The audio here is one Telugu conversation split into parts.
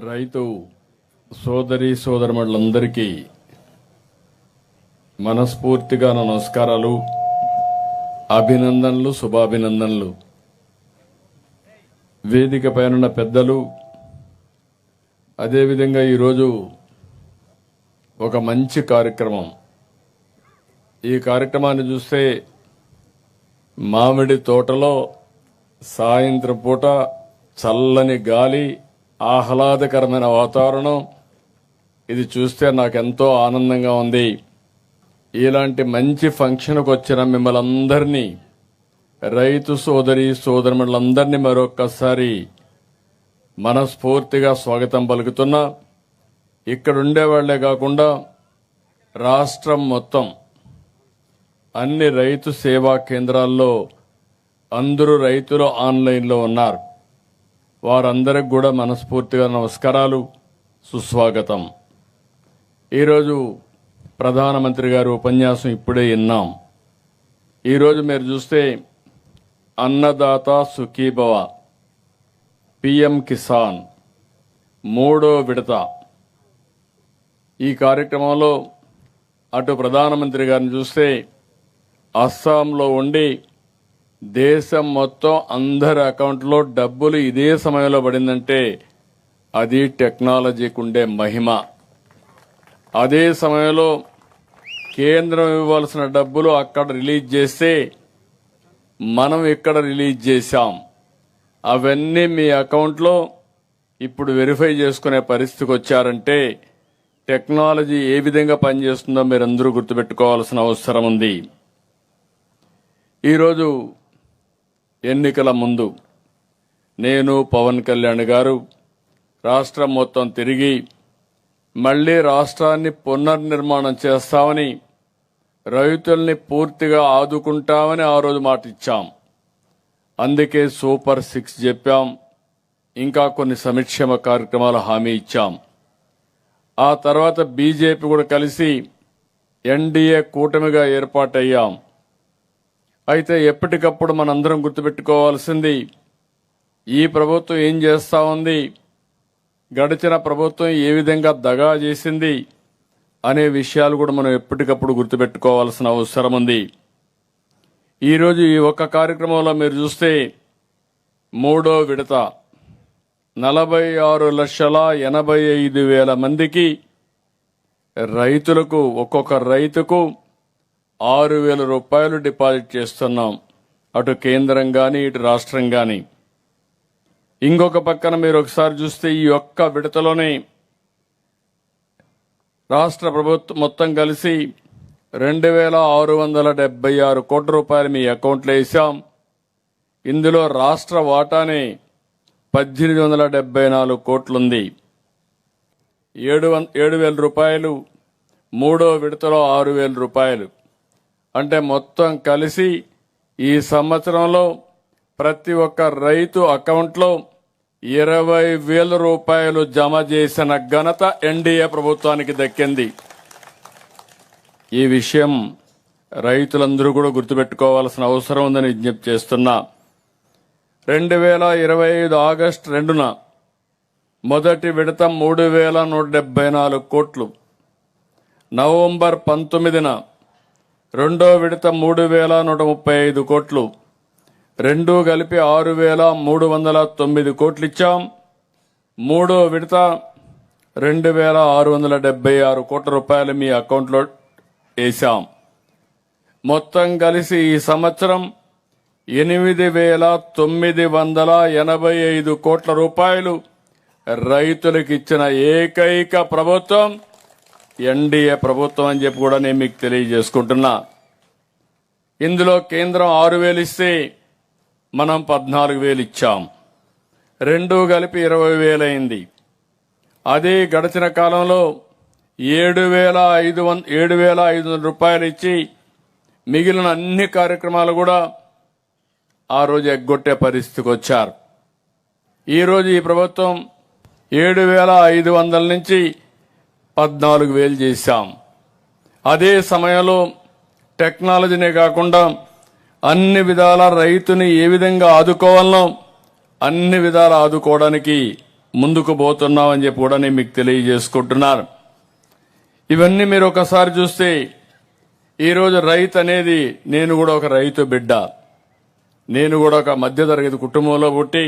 రైతు సోదరి సోదరులందరికీ మనస్ఫూర్తిగా నమస్కారాలు, అభినందనలు, శుభాభినందనలు. వేదిక పైన పెద్దలు, అదేవిధంగా ఈరోజు ఒక మంచి కార్యక్రమం. ఈ కార్యక్రమాన్ని చూస్తే మామిడి తోటలో సాయంత్రం పూట చల్లని గాలి, ఆహ్లాదకరమైన వాతావరణం, ఇది చూస్తే నాకెంతో ఆనందంగా ఉంది. ఇలాంటి మంచి ఫంక్షన్కు వచ్చిన మిమ్మల్ని అందరినీ, రైతు సోదరి సోదరులందరినీ మరొక్కసారి మనస్ఫూర్తిగా స్వాగతం పలుకుతున్నా. ఇక్కడ ఉండేవాళ్లే కాకుండా రాష్ట్రం మొత్తం అన్ని రైతు సేవా కేంద్రాల్లో అందరూ రైతులు ఆన్లైన్లో ఉన్నారు. వారందరికి కూడా మనస్ఫూర్తిగా నమస్కారాలు, సుస్వాగతం. ఈరోజు ప్రధానమంత్రి గారి ఉపన్యాసం ఇప్పుడే విన్నాం. ఈరోజు మీరు చూస్తే అన్నదాత సుఖీభవ, పిఎం కిసాన్ మూడో విడత. ఈ కార్యక్రమంలో అటు ప్రధానమంత్రి గారిని చూస్తే అస్సాంలో ఉండి దేశం మొత్తం అందరి అకౌంట్లో డబ్బులు ఇదే సమయంలో పడిందంటే అది టెక్నాలజీకి ఉండే మహిమ. అదే సమయంలో కేంద్రం ఇవ్వాల్సిన డబ్బులు అక్కడ రిలీజ్ చేస్తే మనం ఇక్కడ రిలీజ్ చేశాం. అవన్నీ మీ అకౌంట్లో ఇప్పుడు వెరిఫై చేసుకునే పరిస్థితికి వచ్చారంటే టెక్నాలజీ ఏ విధంగా పనిచేస్తుందో మీరందరూ గుర్తుపెట్టుకోవాల్సిన అవసరం ఉంది. ఈరోజు ఎన్నికల ముందు నేను, పవన్ కళ్యాణ్ గారు రాష్ట్రం మొత్తం తిరిగి మళ్లీ రాష్ట్రాన్ని పునర్నిర్మాణం చేస్తామని, రైతుల్ని పూర్తిగా ఆదుకుంటామని ఆ రోజు మాట ఇచ్చాం. అందుకే సూపర్ 6 చెప్పాం. ఇంకా కొన్ని సంక్షేమ కార్యక్రమాలు హామీ ఇచ్చాం. ఆ తర్వాత బీజేపీ కూడా కలిసి ఎన్డీఏ కూటమిగా ఏర్పాటయ్యాం. అయితే ఎప్పటికప్పుడు మనందరం గుర్తుపెట్టుకోవాల్సింది, ఈ ప్రభుత్వం ఏం చేస్తా ఉంది, గడిచిన ప్రభుత్వం ఏ విధంగా దగా చేసింది అనే విషయాలు కూడా మనం ఎప్పటికప్పుడు గుర్తుపెట్టుకోవాల్సిన అవసరం ఉంది. ఈరోజు ఈ ఒక్క కార్యక్రమంలో మీరు చూస్తే మూడో విడత 46,85,000 మందికి రైతులకు, ఒక్కొక్క రైతుకు 6,000 రూపాయలు డిపాజిట్ చేస్తున్నాం. అటు కేంద్రం గాని ఇటు రాష్ట్రం గాని. ఇంకొక పక్కన మీరు ఒకసారి చూస్తే ఈ ఒక్క విడతలోనే రాష్ట్ర ప్రభుత్వం మొత్తం కలిసి 2,676 కోట్ల రూపాయలు మీ అకౌంట్లో వేశాం. ఇందులో రాష్ట్ర వాటానే 1,874 కోట్లుంది. 7,000 రూపాయలు, మూడో విడతలో 6,000 రూపాయలు. అంటే మొత్తం కలిసి ఈ సంవత్సరంలో ప్రతి ఒక్క రైతు అకౌంట్లో 20,000 రూపాయలు జమ చేసిన ఘనత ఎన్డీఏ ప్రభుత్వానికి దక్కింది. ఈ విషయం రైతులందరూ కూడా గుర్తుపెట్టుకోవాల్సిన అవసరం ఉందని విజ్ఞప్తి చేస్తున్నా. 2025 ఆగస్టు 2న మొదటి విడత 3,174 కోట్లు, నవంబర్ 19న రెండో విడత 3,135 కోట్లు, రెండూ కలిపి 6,309 కోట్లు ఇచ్చాం. మూడో విడత 2,676 కోట్ల రూపాయలు మీ అకౌంట్లో వేశాం. మొత్తం కలిసి ఈ సంవత్సరం 8,985 కోట్ల రూపాయలు రైతులకు ఇచ్చిన ఏకైక ప్రభుత్వం ఎన్డీఏ ప్రభుత్వం అని చెప్పి కూడా నేను మీకు తెలియజేసుకుంటున్నా. ఇందులో కేంద్రం 6,000 ఇస్తే మనం 14,000 ఇచ్చాం. రెండూ కలిపి 20,000 అయింది. అదే గడిచిన కాలంలో 7,500 రూపాయలు ఇచ్చి మిగిలిన అన్ని కార్యక్రమాలు కూడా ఆ రోజు ఎగ్గొట్టే పరిస్థితికి వచ్చారు. ఈరోజు ఈ ప్రభుత్వం 7,500 నుంచి 14,000 చేశాం. అదే సమయంలో టెక్నాలజీనే కాకుండా అన్ని విధాల రైతుని ఏ విధంగా ఆదుకోవాలనో అన్ని విధాలు ఆదుకోవడానికి ముందుకు పోతున్నామని చెప్పి కూడా నేను మీకు తెలియజేసుకుంటున్నాను. ఇవన్నీ మీరు ఒకసారి చూస్తే ఈరోజు రైతు అనేది, నేను కూడా ఒక రైతు బిడ్డ, నేను కూడా ఒక మధ్యతరగతి కుటుంబంలో పుట్టి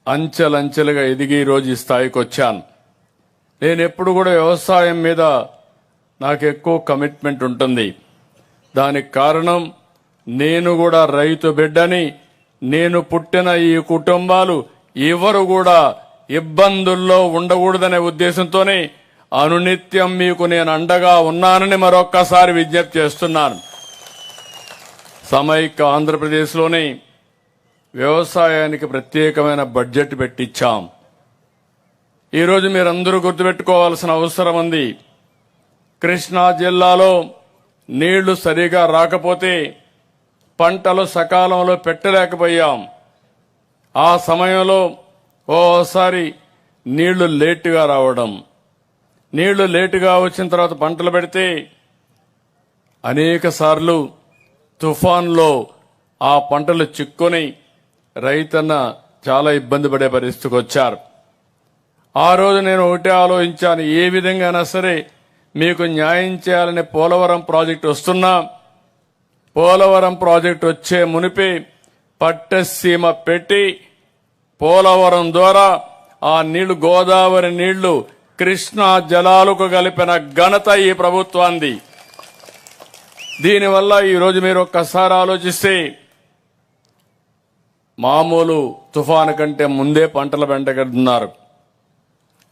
అంచెలంచెలుగా ఎదిగి ఈరోజు ఈ స్థాయికి వచ్చాను. నేను ఎప్పుడు కూడా వ్యవసాయం మీద నాకు ఎక్కువ కమిట్మెంట్ ఉంటుంది. దానికి కారణం నేను కూడా రైతు బిడ్డని. నేను పుట్టిన ఈ కుటుంబాలు ఎవరు కూడా ఇబ్బందుల్లో ఉండకూడదనే ఉద్దేశంతోనే అనునిత్యం మీకు నేను అండగా ఉన్నానని మరొక్కసారి విజ్ఞప్తి చేస్తున్నాను. సమైక్య ఆంధ్రప్రదేశ్లోని వ్యవసాయానికి ప్రత్యేకమైన బడ్జెట్ పెట్టించాం. ఈరోజు మీరందరూ గుర్తుపెట్టుకోవాల్సిన అవసరం ఉంది. కృష్ణా జిల్లాలో నీళ్లు సరిగా రాకపోతే పంటలు సకాలంలో పెట్టలేకపోయాం. ఆ సమయంలో ఓసారి నీళ్లు లేటుగా రావడం, నీళ్లు లేటుగా వచ్చిన తర్వాత పంటలు పెడితే అనేక సార్లు తుఫాన్లో ఆ పంటలు చిక్కుని రైతన్న చాలా ఇబ్బంది పడే పరిస్థితికి వచ్చారు. ఆ రోజు నేను ఒకటే ఆలోచించాను, ఏ విధంగా సరే మీకు న్యాయం చేయాలని పోలవరం ప్రాజెక్టు వస్తున్నా, పోలవరం ప్రాజెక్టు వచ్చే మునిపే పట్టసీమ పెట్టి పోలవరం ద్వారా ఆ నీళ్లు, గోదావరి నీళ్లు కృష్ణా జలాలకు కలిపిన ఘనత ఈ ప్రభుత్వాన్ని. దీనివల్ల ఈరోజు మీరు ఒక్కసారి ఆలోచిస్తే మామూలు తుఫాను కంటే ముందే పంటలు వెంటగడుతున్నారు.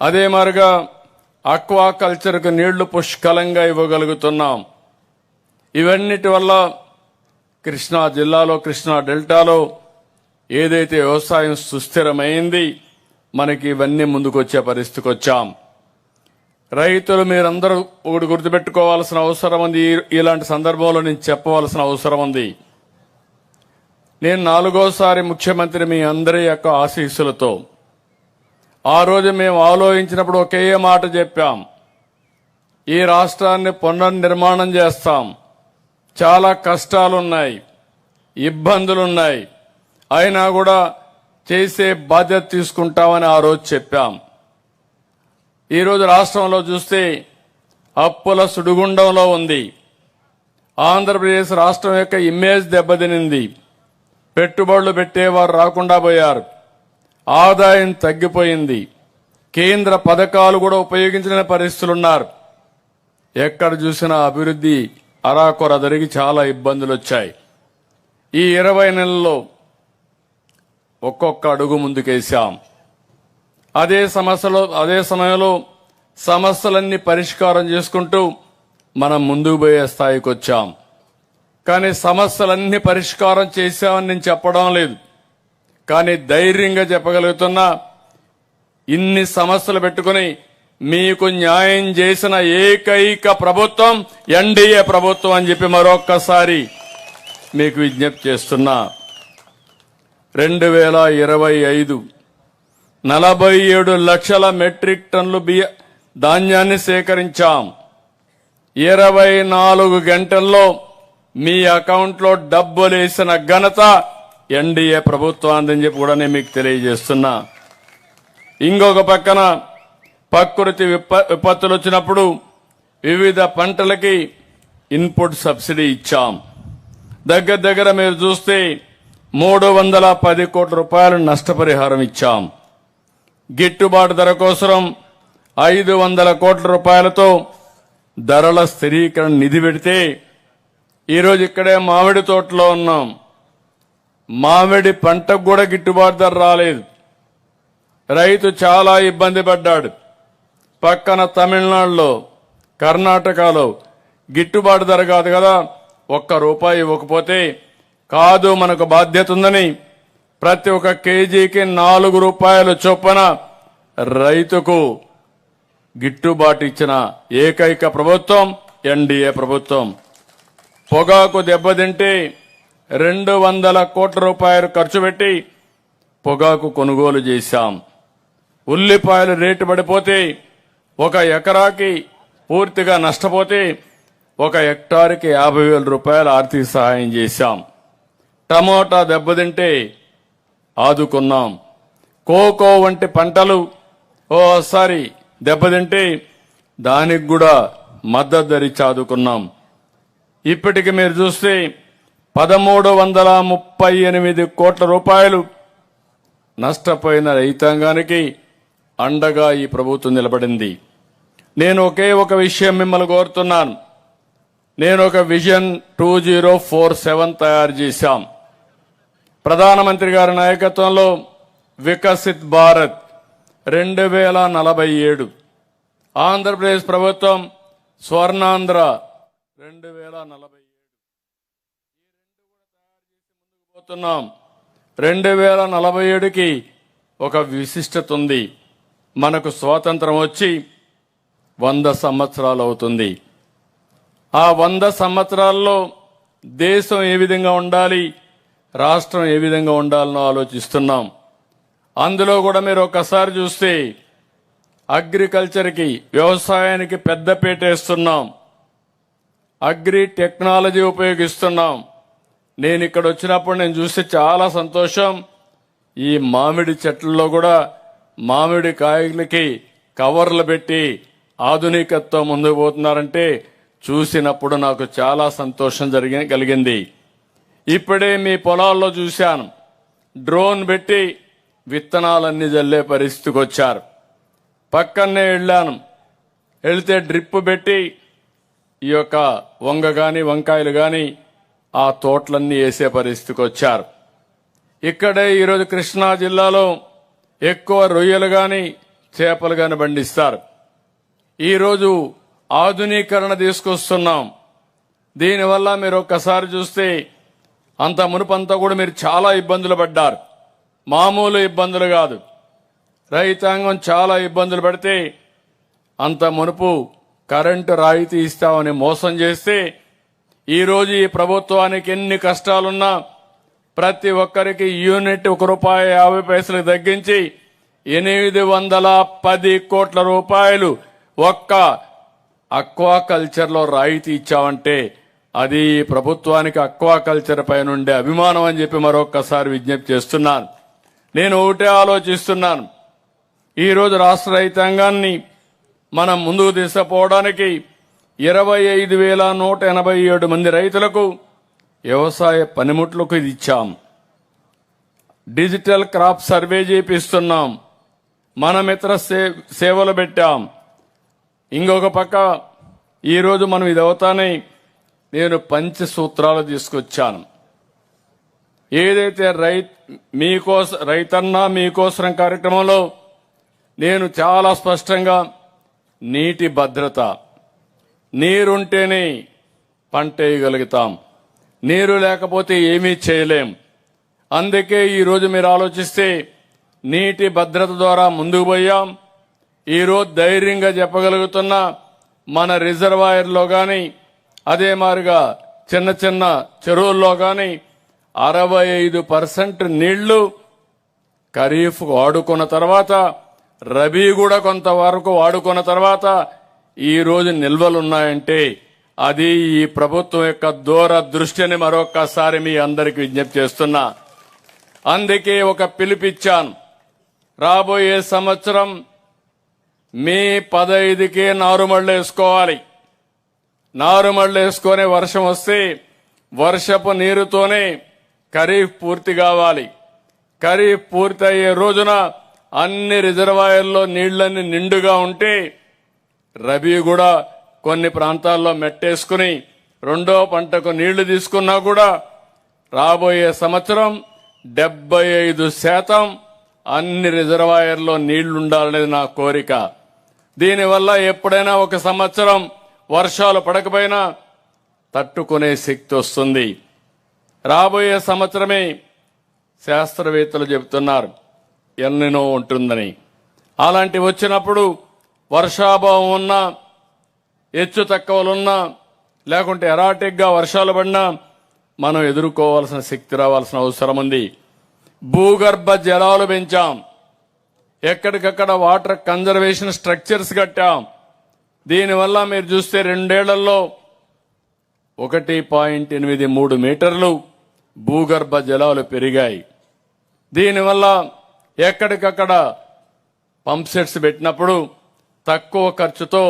అదే మాదిరిగా అక్వాకల్చర్కు నీళ్లు పుష్కలంగా ఇవ్వగలుగుతున్నాం. ఇవన్నిటి వల్ల కృష్ణా జిల్లాలో, కృష్ణా డెల్టాలో ఏదైతే వ్యవసాయం సుస్థిరమైంది, మనకి ఇవన్నీ ముందుకొచ్చే పరిస్థితికి వచ్చాం. రైతులు మీరందరూ ఒకటి గుర్తుపెట్టుకోవాల్సిన అవసరం ఉంది. ఇలాంటి సందర్భంలో నేను చెప్పవలసిన అవసరం ఉంది. నేను 4వ సారి ముఖ్యమంత్రి మీ అందరి యొక్క ఆశీస్సులతో. ఆ రోజు మేము ఆలోచించినప్పుడు ఒకే మాట చెప్పాం, ఈ రాష్ట్రాన్ని పునర్నిర్మాణం చేస్తాం. చాలా కష్టాలున్నాయి, ఇబ్బందులున్నాయి, అయినా కూడా చేసే బాధ్యత తీసుకుంటామని ఆ రోజు చెప్పాం. ఈరోజు రాష్ట్రంలో చూస్తే అప్పుల సుడిగుండంలో ఉంది. ఆంధ్రప్రదేశ్ రాష్ట్రం యొక్క ఇమేజ్ దెబ్బతినింది. పెట్టుబడులు పెట్టేవారు రాకుండా పోయారు. ఆదాయం తగ్గిపోయింది. కేంద్ర పథకాలు కూడా ఉపయోగించలేని పరిస్థితులున్నారు. ఎక్కడ చూసినా అభివృద్ధి అరాకొర జరిగి చాలా ఇబ్బందులు వచ్చాయి. ఈ 20 నెలల్లో ఒక్కొక్క అడుగు ముందుకేశాం. అదే సమయంలో సమస్యలన్నీ పరిష్కారం చేసుకుంటూ మనం ముందుకు పోయే స్థాయికి వచ్చాం. కానీ సమస్యలన్నీ పరిష్కారం చేశామని నేను చెప్పడం లేదు. కానీ ధైర్యంగా చెప్పగలుగుతున్నా, ఇన్ని సమస్యలు పెట్టుకుని మీకు న్యాయం చేసిన ఏకైక ప్రభుత్వం ఎన్డీఏ ప్రభుత్వం అని చెప్పి మరొక్కసారి మీకు విజ్ఞప్తి చేస్తున్నా. 2025 47 లక్షల మెట్రిక్ టన్నులు ధాన్యాన్ని సేకరించాం. 24 గంటల్లో మీ అకౌంట్లో డబ్బులేసిన ఘనత ఎన్డీఏ ప్రభుత్వాన్ని చెప్పి కూడా నేను మీకు తెలియజేస్తున్నా. ఇంకొక పక్కన ప్రకృతి విపత్తులు వచ్చినప్పుడు వివిధ పంటలకి ఇన్పుట్ సబ్సిడీ ఇచ్చాం. దగ్గర మీరు చూస్తే 310 కోట్ల రూపాయలు నష్టపరిహారం ఇచ్చాం. గిట్టుబాటు ధర కోసం 500 కోట్ల రూపాయలతో ధరల స్థిరీకరణ నిధి పెడితే ఈరోజు ఇక్కడే మామిడి తోటలో ఉన్నాం. మామిడి పంటకు కూడా గిట్టుబాటు ధర రాలేదు. రైతు చాలా ఇబ్బంది పడ్డాడు. పక్కన తమిళనాడులో, కర్ణాటకలో గిట్టుబాటు ధర కాదు కదా, ₹1 ఇవ్వకపోతే కాదు, మనకు బాధ్యత ఉందని ప్రతి ఒక్క కేజీకి ₹4 చొప్పున రైతుకు గిట్టుబాటు ఇచ్చిన ఏకైక ప్రభుత్వం ఎన్డీఏ ప్రభుత్వం. పొగాకు దెబ్బతింటే 200 కోట్ల రూపాయలు ఖర్చు పెట్టి పొగాకు కొనుగోలు చేశాం. ఉల్లిపాయలు రేటు పడిపోతే 1 ఎకరాకి పూర్తిగా నష్టపోతే 1 హెక్టార్కి 50,000 రూపాయలు ఆర్థిక సహాయం చేశాం. టమోటా దెబ్బతింటే ఆదుకున్నాం. కోకో వంటి పంటలు ఓసారి దెబ్బతింటే దానికి కూడా మద్దతు ధర ఆదుకున్నాం. ఇప్పటికి మీరు చూస్తే 1338 కోట్ల రూపాయలు నష్టపోయిన రైతాంగానికి అండగా ఈ ప్రభుత్వం నిలబడింది. నేను ఒకే ఒక విషయం మిమ్మల్ని కోరుతున్నాను. నేను ఒక విజన్ 2047 తయారు చేశాం. ప్రధానమంత్రి గారి నాయకత్వంలో వికసిత్ భారత్ 2047, ఆంధ్రప్రదేశ్ ప్రభుత్వం స్వర్ణాంధ్ర 2047 పోతున్నాం. 2047కి ఒక విశిష్టత ఉంది. మనకు స్వాతంత్రం వచ్చి 100 సంవత్సరాలు అవుతుంది. ఆ 100 సంవత్సరాల్లో దేశం ఏ విధంగా ఉండాలి, రాష్ట్రం ఏ విధంగా ఉండాలనో ఆలోచిస్తున్నాం. అందులో కూడా మీరు ఒకసారి చూస్తే అగ్రికల్చర్కి, వ్యవసాయానికి పెద్దపీట వేస్తున్నాం. అగ్రి టెక్నాలజీ ఉపయోగిస్తున్నాం. నేను ఇక్కడ వచ్చినప్పుడు నేను చూస్తే చాలా సంతోషం. ఈ మామిడి చెట్లలో కూడా మామిడి కాయలకి కవర్లు పెట్టి ఆధునికతతో ముందుకు పోతున్నారంటే చూసినప్పుడు నాకు చాలా సంతోషం కలిగింది. ఇప్పుడే మీ పొలాల్లో చూశాను, డ్రోన్ పెట్టి విత్తనాలన్నీ జల్లే పరిస్థితికి వచ్చారు. పక్కనే వెళ్ళాను, వెళితే డ్రిప్ పెట్టి ఈ యొక్క వంగ గాని వంకాయలు గాని ఆ తోటలన్నీ వేసే పరిస్థితికి వచ్చారు. ఇక్కడే ఈరోజు కృష్ణా జిల్లాలో ఎక్కువ రొయ్యలు గాని చేపలు గాని పండిస్తారు. ఈరోజు ఆధునీకరణ తీసుకొస్తున్నాం. దీనివల్ల మీరు ఒక్కసారి చూస్తే అంత మునుపంతా కూడా మీరు చాలా ఇబ్బందులు పడ్డారు. మామూలు ఇబ్బందులు కాదు, రైతాంగం చాలా ఇబ్బందులు పడితే అంత మునుపు కరెంటు రాయితీ ఇస్తామని మోసం చేస్తే ఈరోజు ఈ ప్రభుత్వానికి ఎన్ని కష్టాలున్నా ప్రతి ఒక్కరికి యూనిట్ ₹1.50 తగ్గించి 810 కోట్ల రూపాయలు ఒక్క అక్వాకల్చర్ లో రాయితీ ఇచ్చామంటే అది ప్రభుత్వానికి అక్వాకల్చర్ పైన ఉండే అభిమానం అని చెప్పి మరొక్కసారి విజ్ఞప్తి చేస్తున్నాను. నేను ఒకటే ఆలోచిస్తున్నాను, ఈరోజు రాష్ట్ర రైతాంగాన్ని మనం ముందుకు తీసుకుపోవడానికి 25,187 మంది రైతులకు వ్యవసాయ పనిముట్లకు ఇది ఇచ్చాం. డిజిటల్ క్రాప్ సర్వే చేపిస్తున్నాం. మనం ఇతర సేవలు పెట్టాం. ఇంకొక పక్క ఈరోజు మనం ఇది అవుతానే నేను పంచసూత్రాలు తీసుకొచ్చాను. ఏదైతే రైతన్న మీకోసం కార్యక్రమంలో నేను చాలా స్పష్టంగా నీటి భద్రత, నీరుంటేనే పంట వేయగలుగుతాం, నీరు లేకపోతే ఏమీ చేయలేం. అందుకే ఈరోజు మీరు ఆలోచిస్తే నీటి భద్రత ద్వారా ముందుకు పోయాం. ఈరోజు ధైర్యంగా చెప్పగలుగుతున్న మన రిజర్వాయర్లో గాని అదే మాదిరిగా చిన్న చిన్న చెరువుల్లో గాని 65% నీళ్లు ఖరీఫ్ వాడుకున్న తర్వాత, రబీ కూడా కొంతవరకు వాడుకున్న తర్వాత ఈ రోజు నిల్వలున్నాయంటే అది ఈ ప్రభుత్వం యొక్క దూరదృష్టిని మరొక్కసారి మీ అందరికి విజ్ఞప్తి చేస్తున్నా. అందుకే ఒక పిలుపిచ్చాను, రాబోయే సంవత్సరం మే 15కే నారుమళ్లు వేసుకోవాలి. నారుమళ్లు వేసుకొని వర్షం వస్తే వర్షపు నీరుతోనే ఖరీఫ్ పూర్తి కావాలి. ఖరీఫ్ పూర్తి అయ్యే రోజున అన్ని రిజర్వాయర్లో నీళ్లన్నీ నిండుగా ఉంటే రబీ కూడా కొన్ని ప్రాంతాల్లో మెట్టేసుకుని రెండో పంటకు నీళ్లు తీసుకున్నా కూడా రాబోయే సంవత్సరం 75% అన్ని రిజర్వాయర్లో నీళ్లుండాలనేది నా కోరిక. దీనివల్ల ఎప్పుడైనా ఒక సంవత్సరం వర్షాలు పడకపోయినా తట్టుకునే శక్తి వస్తుంది. రాబోయే సంవత్సరమే శాస్త్రవేత్తలు చెబుతున్నారు ఎల్నినో ఉంటుందని. అలాంటి వచ్చినప్పుడు వర్షాభావం ఉన్నా, హెచ్చు తక్కువలున్నా, లేకుంటే ఎరాటిక్ గా వర్షాలు పడినా మనం ఎదుర్కోవాల్సిన శక్తి రావాల్సిన అవసరం ఉంది. భూగర్భ జలాలు పెంచాం, ఎక్కడికక్కడ వాటర్ కన్జర్వేషన్ స్ట్రక్చర్స్ కట్టాం. దీనివల్ల మీరు చూస్తే 2 ఏళ్లలో 1.83 మీటర్లు భూగర్భ జలాలు పెరిగాయి. దీనివల్ల ఎక్కడికక్కడ పంప్ సెట్స్ పెట్టినప్పుడు తక్కువ ఖర్చుతో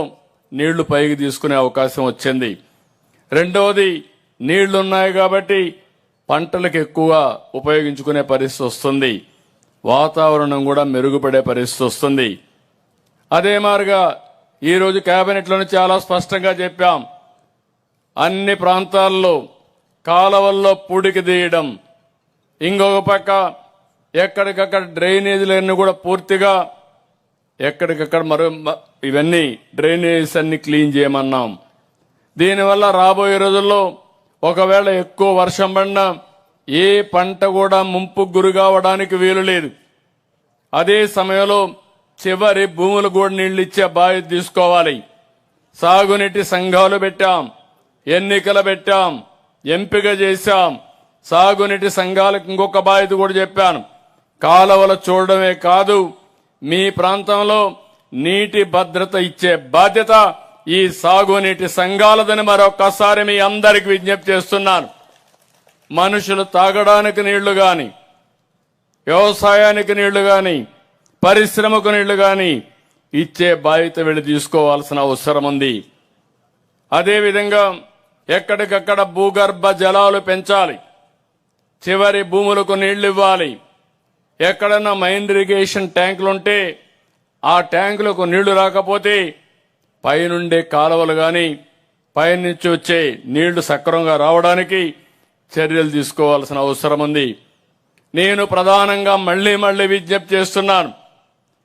నీళ్లు పైకి తీసుకునే అవకాశం వచ్చింది. రెండవది, నీళ్లున్నాయి కాబట్టి పంటలకు ఎక్కువ ఉపయోగించుకునే పరిస్థితి వస్తుంది. వాతావరణం కూడా మెరుగుపడే పరిస్థితి వస్తుంది. అదే మాదిరిగా ఈరోజు కేబినెట్లోనే చాలా స్పష్టంగా చెప్పాం, అన్ని ప్రాంతాల్లో కాలవల్లో పూడికి తీయడం, ఇంకొక పక్క ఎక్కడికక్కడ డ్రైనేజీలన్నీ కూడా పూర్తిగా ఎక్కడికక్కడ ఇవన్నీ డ్రైనేజీస్ అన్ని క్లీన్ చేయమన్నాం. దీనివల్ల రాబోయే రోజుల్లో ఒకవేళ ఎక్కువ వర్షం పడినా ఏ పంట కూడా ముంపుకు గురి కావడానికి వీలు లేదు. అదే సమయంలో చివరి భూములు కూడా నీళ్లు ఇచ్చే బాధ్యత తీసుకోవాలి. సాగునీటి సంఘాలు పెట్టాం, ఎన్నికలు పెట్టాం, ఎంపిక చేశాం. సాగునీటి సంఘాలకు ఇంకొక బాధ్యత కూడా చెప్పాను. కాలువలు చూడడమే కాదు, మీ ప్రాంతంలో నీటి భద్రత ఇచ్చే బాధ్యత ఈ సాగునీటి సంఘాలదని మరొకసారి మీ అందరికి విజ్ఞప్తి చేస్తున్నాను. మనుషులు తాగడానికి నీళ్లు గాని, వ్యవసాయానికి నీళ్లు గాని, పరిశ్రమకు నీళ్లు గాని ఇచ్చే బాధ్యత వీళ్ళు తీసుకోవాల్సిన అవసరం ఉంది. అదేవిధంగా ఎక్కడికక్కడ భూగర్భ జలాలు పెంచాలి, చివరి భూములకు నీళ్లు ఇవ్వాలి. ఎక్కడన్నా మైన్ ఇరిగేషన్ ట్యాంకులుంటే ఆ ట్యాంకులకు నీళ్లు రాకపోతే పైనుండే కాలువలు గాని పైనుంచి వచ్చే నీళ్లు సక్రమంగా రావడానికి చర్యలు తీసుకోవాల్సిన అవసరం ఉంది. నేను ప్రధానంగా మళ్లీ విజ్ఞప్తి చేస్తున్నాను.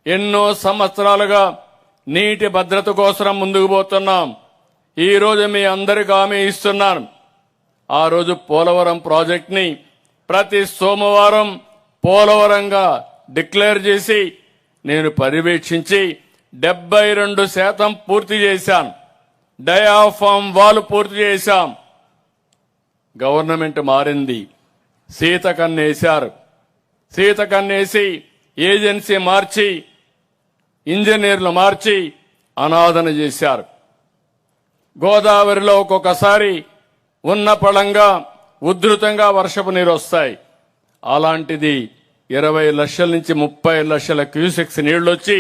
ఎన్నో సంవత్సరాలుగా నీటి భద్రత కోసం ముందుకు పోతున్నాం. ఈ రోజు మీ అందరికీ హామీ ఇస్తున్నాను. ఆ రోజు పోలవరం ప్రాజెక్ట్ ని ప్రతి సోమవారం పోలవరంగా డిక్లేర్ చేసి నేను పర్యవేక్షించి 72% పూర్తి చేశాను. డయాఫామ్ వాల్ పూర్తి చేశాం. గవర్నమెంట్ మారింది, సీతకన్నేశారు. సీతకన్నేసి ఏజెన్సీ మార్చి, ఇంజనీర్లు మార్చి అనాదన చేశారు. గోదావరిలో ఒక్కొక్కసారి ఉన్న పళంగా ఉధృతంగా వర్షపు నీరు వస్తాయి. అలాంటిది 20 లక్షల నుంచి 30 లక్షల క్యూసెక్స్ నీళ్లు వచ్చి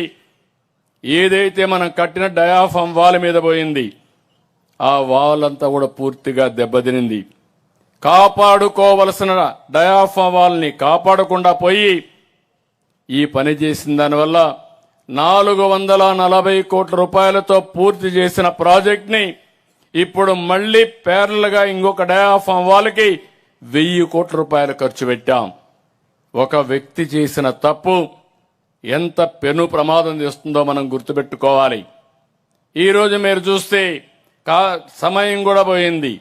ఏదైతే మనం కట్టిన డయాఫామ్ వాల్ మీద పోయింది, ఆ వాల్ అంతా కూడా పూర్తిగా దెబ్బతినింది. కాపాడుకోవలసిన డయాఫామ్ వాల్ ని కాపాడకుండా పోయి ఈ పని చేసిన దానివల్ల 440 కోట్ల రూపాయలతో పూర్తి చేసిన ప్రాజెక్ట్ ని ఇప్పుడు మళ్లీ ప్యారల్ గా ఇంకొక డయాఫామ్ వాల్ కి 1000 కోట్ల రూపాయలు ఖర్చు పెట్టాం. ఒక వ్యక్తి చేసిన తప్పు ఎంత పెను ప్రమాదం చేస్తుందో మనం గుర్తుపెట్టుకోవాలి. ఈ రోజు మీరు చూస్తే సమయం కూడా పోయింది,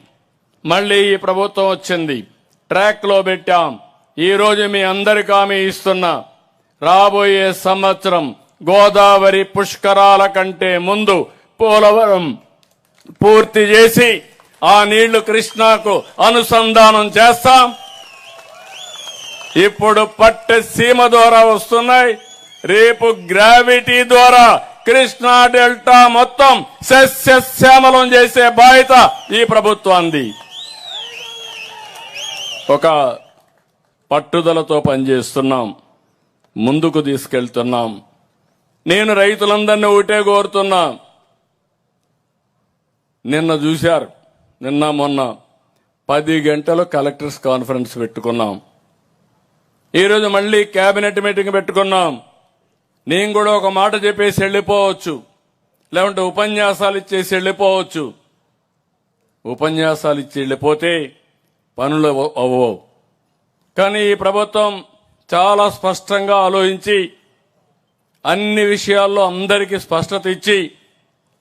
మళ్లీ ఈ ప్రభుత్వం వచ్చింది, ట్రాక్ లో పెట్టాం. ఈ రోజు మీ అందరికీ హామీ ఇస్తున్నా, రాబోయే సంవత్సరం గోదావరి పుష్కరాల కంటే ముందు పోలవరం పూర్తి చేసి ఆ నీళ్లు కృష్ణాకు అనుసంధానం చేస్తాం. ఇప్పుడు పట్టసీమ ద్వారా వస్తున్నాయి, రేపు గ్రావిటీ ద్వారా కృష్ణా డెల్టా మొత్తం సస్యశ్యామలం చేసే బాధ్యత ఈ ప్రభుత్వాన్ని. ఒక పట్టుదలతో పనిచేస్తున్నాం, ముందుకు తీసుకెళ్తున్నాం. నేను రైతులందరినీ ఒకటే కోరుతున్నా, నిన్న చూశారు, నిన్న మొన్న 10 గంటలు కలెక్టర్స్ కాన్ఫరెన్స్ పెట్టుకున్నాం. ఈరోజు మళ్లీ కేబినెట్ మీటింగ్ పెట్టుకున్నాం. నేను కూడా ఒక మాట చెప్పేసి వెళ్లిపోవచ్చు, లేకుంటే ఉపన్యాసాలు ఇచ్చేసి వెళ్లిపోవచ్చు. ఉపన్యాసాలు ఇచ్చి వెళ్లిపోతే పనులు అవ్వవు. కానీ ఈ ప్రభుత్వం చాలా స్పష్టంగా ఆలోచించి అన్ని విషయాల్లో అందరికీ స్పష్టత ఇచ్చి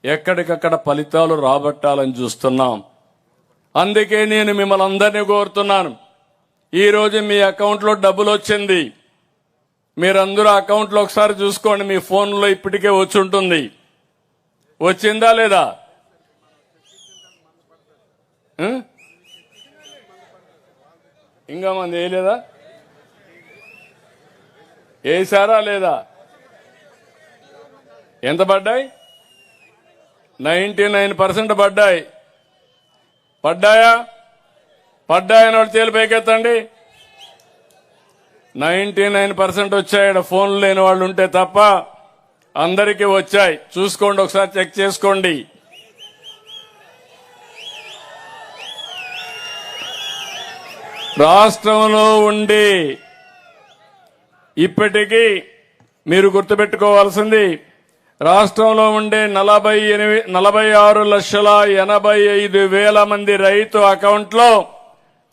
ఎక్కడికక్కడ ఫలితాలు రాబట్టాలని చూస్తున్నాం. అందుకే నేను మిమ్మల్ని అందరినీ కోరుతున్నాను, ఈ రోజు మీ అకౌంట్లో డబ్బులు వచ్చింది, మీరందరూ అకౌంట్లో ఒకసారి చూసుకోండి. మీ ఫోన్లో ఇప్పటికే వచ్చి ఉంటుంది. వచ్చిందా లేదా? ఇంకా మంది వేయలేదా? వేసారా లేదా? ఎంత పడ్డాయి? 99% పడ్డాయి. పడ్డాయా? పడ్డాయని వాళ్ళు తేలి పైకెత్తండి. 99% వచ్చాయి. ఫోన్లు లేని వాళ్ళు ఉంటే తప్ప అందరికీ వచ్చాయి, చూసుకోండి, ఒకసారి చెక్ చేసుకోండి. రాష్ట్రంలో ఉండి ఇప్పటికీ మీరు గుర్తుపెట్టుకోవాల్సింది, రాష్ట్రంలో ఉండే 46,85,000 మంది రైతు అకౌంట్లో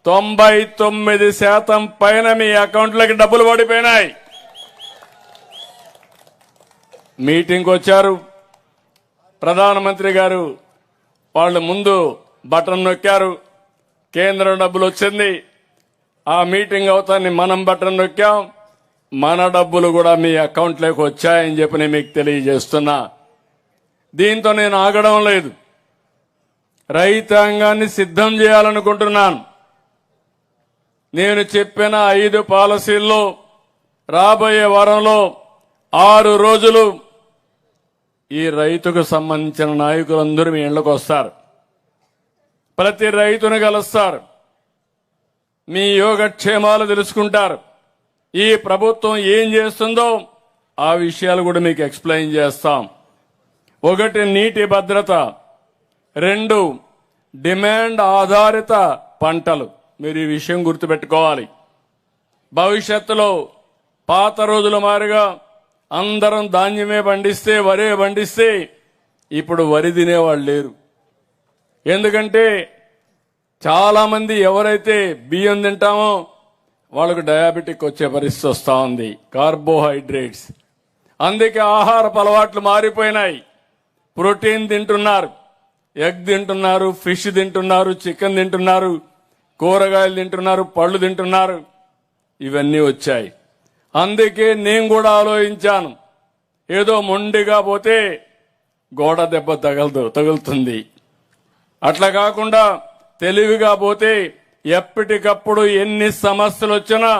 99% పైన మీ అకౌంట్లోకి డబ్బులు పడిపోయినాయి. మీటింగ్కి వచ్చారు ప్రధానమంత్రి గారు, వాళ్ళు ముందు బటన్ నొక్కారు, కేంద్రం డబ్బులు వచ్చింది. ఆ మీటింగ్ అవుతాన్ని మనం బటన్ నొక్కాం, మన డబ్బులు కూడా మీ అకౌంట్లోకి వచ్చాయని చెప్పి నేను మీకు తెలియజేస్తున్నా. దీంతో నేను ఆగడం లేదు, రైతాంగాన్ని సిద్ధం చేయాలనుకుంటున్నాను. నేను చెప్పిన 5 పాలసీల్లో రాబోయే వారంలో 6 రోజులు ఈ రైతుకు సంబంధించిన నాయకులందరూ మీ ఇళ్లకు వస్తారు, ప్రతి రైతును కలుస్తారు, మీ యోగక్షేమాలు తెలుసుకుంటారు, ఈ ప్రభుత్వం ఏం చేస్తుందో ఆ విషయాలు కూడా మీకు ఎక్స్ప్లెయిన్ చేస్తాం. 1 నీటి భద్రత, 2 డిమాండ్ ఆధారిత పంటలు. మీరు ఈ విషయం గుర్తుపెట్టుకోవాలి. భవిష్యత్తులో పాత రోజుల మాదిరిగా అందరం ధాన్యమే పండిస్తే, వరే పండిస్తే ఇప్పుడు వరి తినేవాళ్ళు లేరు. ఎందుకంటే చాలా మంది ఎవరైతే బియ్యం తింటామో వాళ్ళకు డయాబెటిక్ వచ్చే పరిస్థితి వస్తూ ఉంది, కార్బోహైడ్రేట్స్. అందుకే ఆహారపు అలవాట్లు మారిపోయినాయి. ప్రోటీన్ తింటున్నారు, ఎగ్ తింటున్నారు, ఫిష్ తింటున్నారు, చికెన్ తింటున్నారు, కూరగాయలు తింటున్నారు, పళ్ళు తింటున్నారు, ఇవన్నీ వచ్చాయి. అందుకే నేను కూడా ఆలోచించాను, ఏదో మొండిగా పోతే గోడ దెబ్బ తగులుతుంది, అట్లా కాకుండా తెలివిగా పోతే ఎప్పటికప్పుడు ఎన్ని సమస్యలు వచ్చినా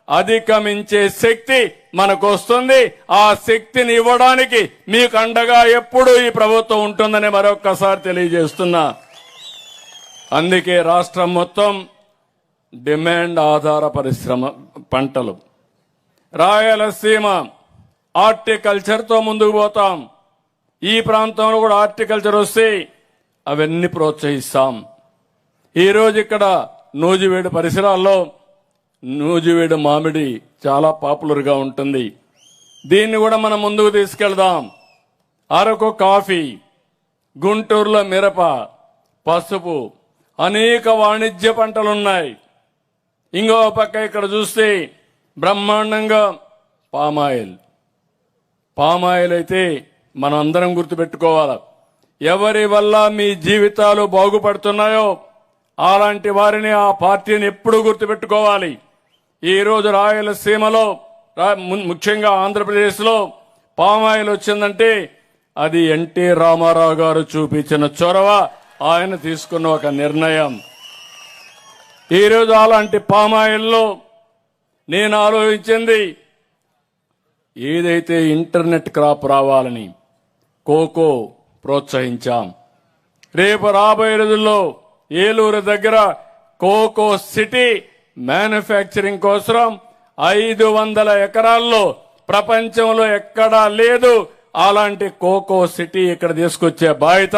అధిగమించే శక్తి మనకు వస్తుంది. ఆ శక్తిని ఇవ్వడానికి మీకు అండగా ఎప్పుడూ ఈ ప్రభుత్వం ఉంటుందని మరొక్కసారి తెలియజేస్తున్నా. అందుకే రాష్ట్రం మొత్తం డిమాండ్ ఆధార పరిశ్రమ పంటలు, రాయలసీమ హార్టికల్చర్తో ముందుకు పోతాం. ఈ ప్రాంతంలో కూడా హార్టికల్చర్ వస్తే అవన్నీ ప్రోత్సహిస్తాం. ఈరోజు ఇక్కడ నూజివేడు పరిసరాల్లో నూజివేడు మామిడి చాలా పాపులర్గా ఉంటుంది, దీన్ని కూడా మనం ముందుకు తీసుకెళ్దాం. అరకు కాఫీ, గుంటూరులో మిరప, పసుపు, అనేక వాణిజ్య పంటలున్నాయి. ఇంకో పక్క ఇక్కడ చూస్తే బ్రహ్మాండంగా పామాయిల్ అయితే మనం అందరం గుర్తుపెట్టుకోవాలి. ఎవరి వల్ల మీ జీవితాలు బాగుపడుతున్నాయో అలాంటి వారిని, ఆ పార్టీని ఎప్పుడూ గుర్తుపెట్టుకోవాలి. ఈ రోజు రాయలసీమలో, ముఖ్యంగా ఆంధ్రప్రదేశ్లో పామాయిల్ వచ్చిందంటే అది ఎన్టీ రామారావు గారు చూపించిన చొరవ, ఆయన తీసుకున్న ఒక నిర్ణయం. ఈరోజు అలాంటి పామాయిల్లో నేను ఆలోచించింది, ఏదైతే ఇంటర్నెట్ క్రాప్ రావాలని కోకో ప్రోత్సహించాం. రేపు రాబోయే రోజుల్లో ఏలూరు దగ్గర కోకో సిటీ మ్యానుఫ్యాక్చరింగ్ కోసం 500 ఎకరాల్లో ప్రపంచంలో ఎక్కడా లేదు. అలాంటి కోకో సిటీ ఇక్కడ తీసుకొచ్చే బాధ్యత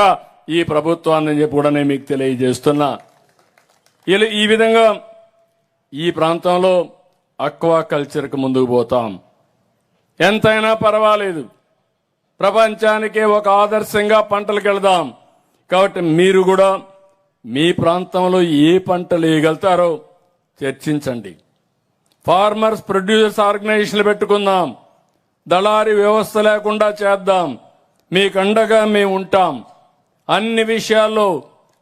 ఈ ప్రభుత్వాన్ని చెప్పి కూడా నేను మీకు తెలియజేస్తున్నా. ఈ విధంగా ఈ ప్రాంతంలో అక్వా కల్చర్కి ముందుకు పోతాం. ఎంతైనా పర్వాలేదు, ప్రపంచానికే ఒక ఆదర్శంగా పంటలకు వెళదాం. కాబట్టి మీరు కూడా మీ ప్రాంతంలో ఏ పంటలు వేయగలుగుతారో చర్చించండి. ఫార్మర్స్ ప్రొడ్యూసర్స్ ఆర్గనైజేషన్లు పెట్టుకుందాం, దళారీ వ్యవస్థ లేకుండా చేద్దాం. మీకు అండగా మేము ఉంటాం. అన్ని విషయాల్లో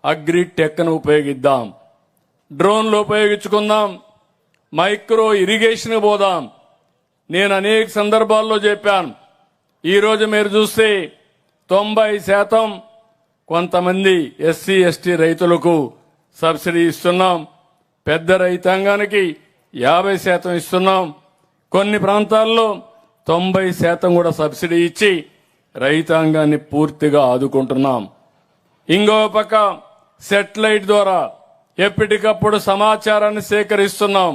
అగ్రిటెక్ను ఉపయోగిద్దాం, డ్రోన్లు ఉపయోగించుకుందాం, మైక్రో ఇరిగేషన్ పోదాం. నేను అనేక సందర్భాల్లో చెప్పాను. ఈరోజు మీరు చూస్తే 90% కొంతమంది ఎస్సీ ఎస్టీ రైతులకు సబ్సిడీ ఇస్తున్నాం, పెద్ద రైతాంగానికి 50% ఇస్తున్నాం. కొన్ని ప్రాంతాల్లో 90% కూడా సబ్సిడీ ఇచ్చి రైతాంగాన్ని పూర్తిగా ఆదుకుంటున్నాం. ఇంకో పక్క సెటిలైట్ ద్వారా ఎప్పటికప్పుడు సమాచారాన్ని సేకరిస్తున్నాం,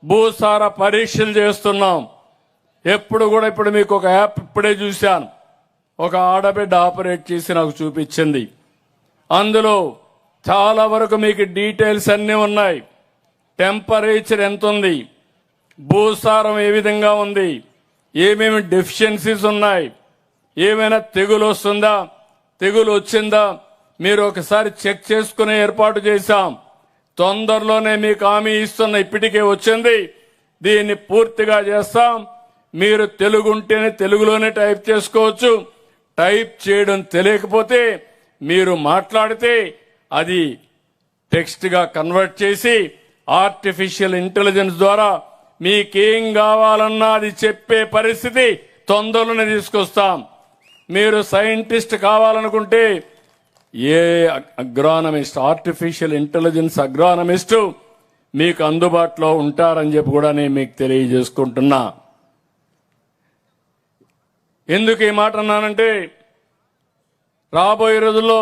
భూసార పరీక్షలు చేస్తున్నాం. ఇప్పుడు మీకు ఒక యాప్ ఇప్పుడే చూశాను, ఒక ఆడబిడ్డ ఆపరేట్ చేసి నాకు చూపించింది. అందులో చాలా వరకు మీకు డీటెయిల్స్ అన్నీ ఉన్నాయి. టెంపరేచర్ ఎంత ఉంది, భూసారం ఏ విధంగా ఉంది, ఏమేమి డెఫిషియన్సీస్ ఉన్నాయి, ఏమైనా తెగులు వస్తుందా, తెగులు వచ్చిందా మీరు ఒకసారి చెక్ చేసుకునే ఏర్పాటు చేశాం. తొందరలోనే మీకు హామీ ఇస్తున్న, ఇప్పటికే వచ్చింది, దీన్ని పూర్తిగా చేస్తాం. మీరు తెలుగు ఉంటేనే తెలుగులోనే టైప్ చేసుకోవచ్చు. టైప్ చేయడం తెలియకపోతే మీరు మాట్లాడితే అది టెక్స్ట్ గా కన్వర్ట్ చేసి ఆర్టిఫిషియల్ ఇంటెలిజెన్స్ ద్వారా మీకేం కావాలన్నా అది చెప్పే పరిస్థితి తొందరలోనే తీసుకొస్తాం. మీరు సైంటిస్ట్ కావాలనుకుంటే ఏ అగ్రానమిస్ట్, ఆర్టిఫిషియల్ ఇంటెలిజెన్స్ అగ్రానమిస్ట్ మీకు అందుబాటులో ఉంటారని చెప్పి కూడా నేను మీకు తెలియజేసుకుంటున్నా. ఎందుకు ఈ మాట అన్నానంటే, రాబోయే రోజుల్లో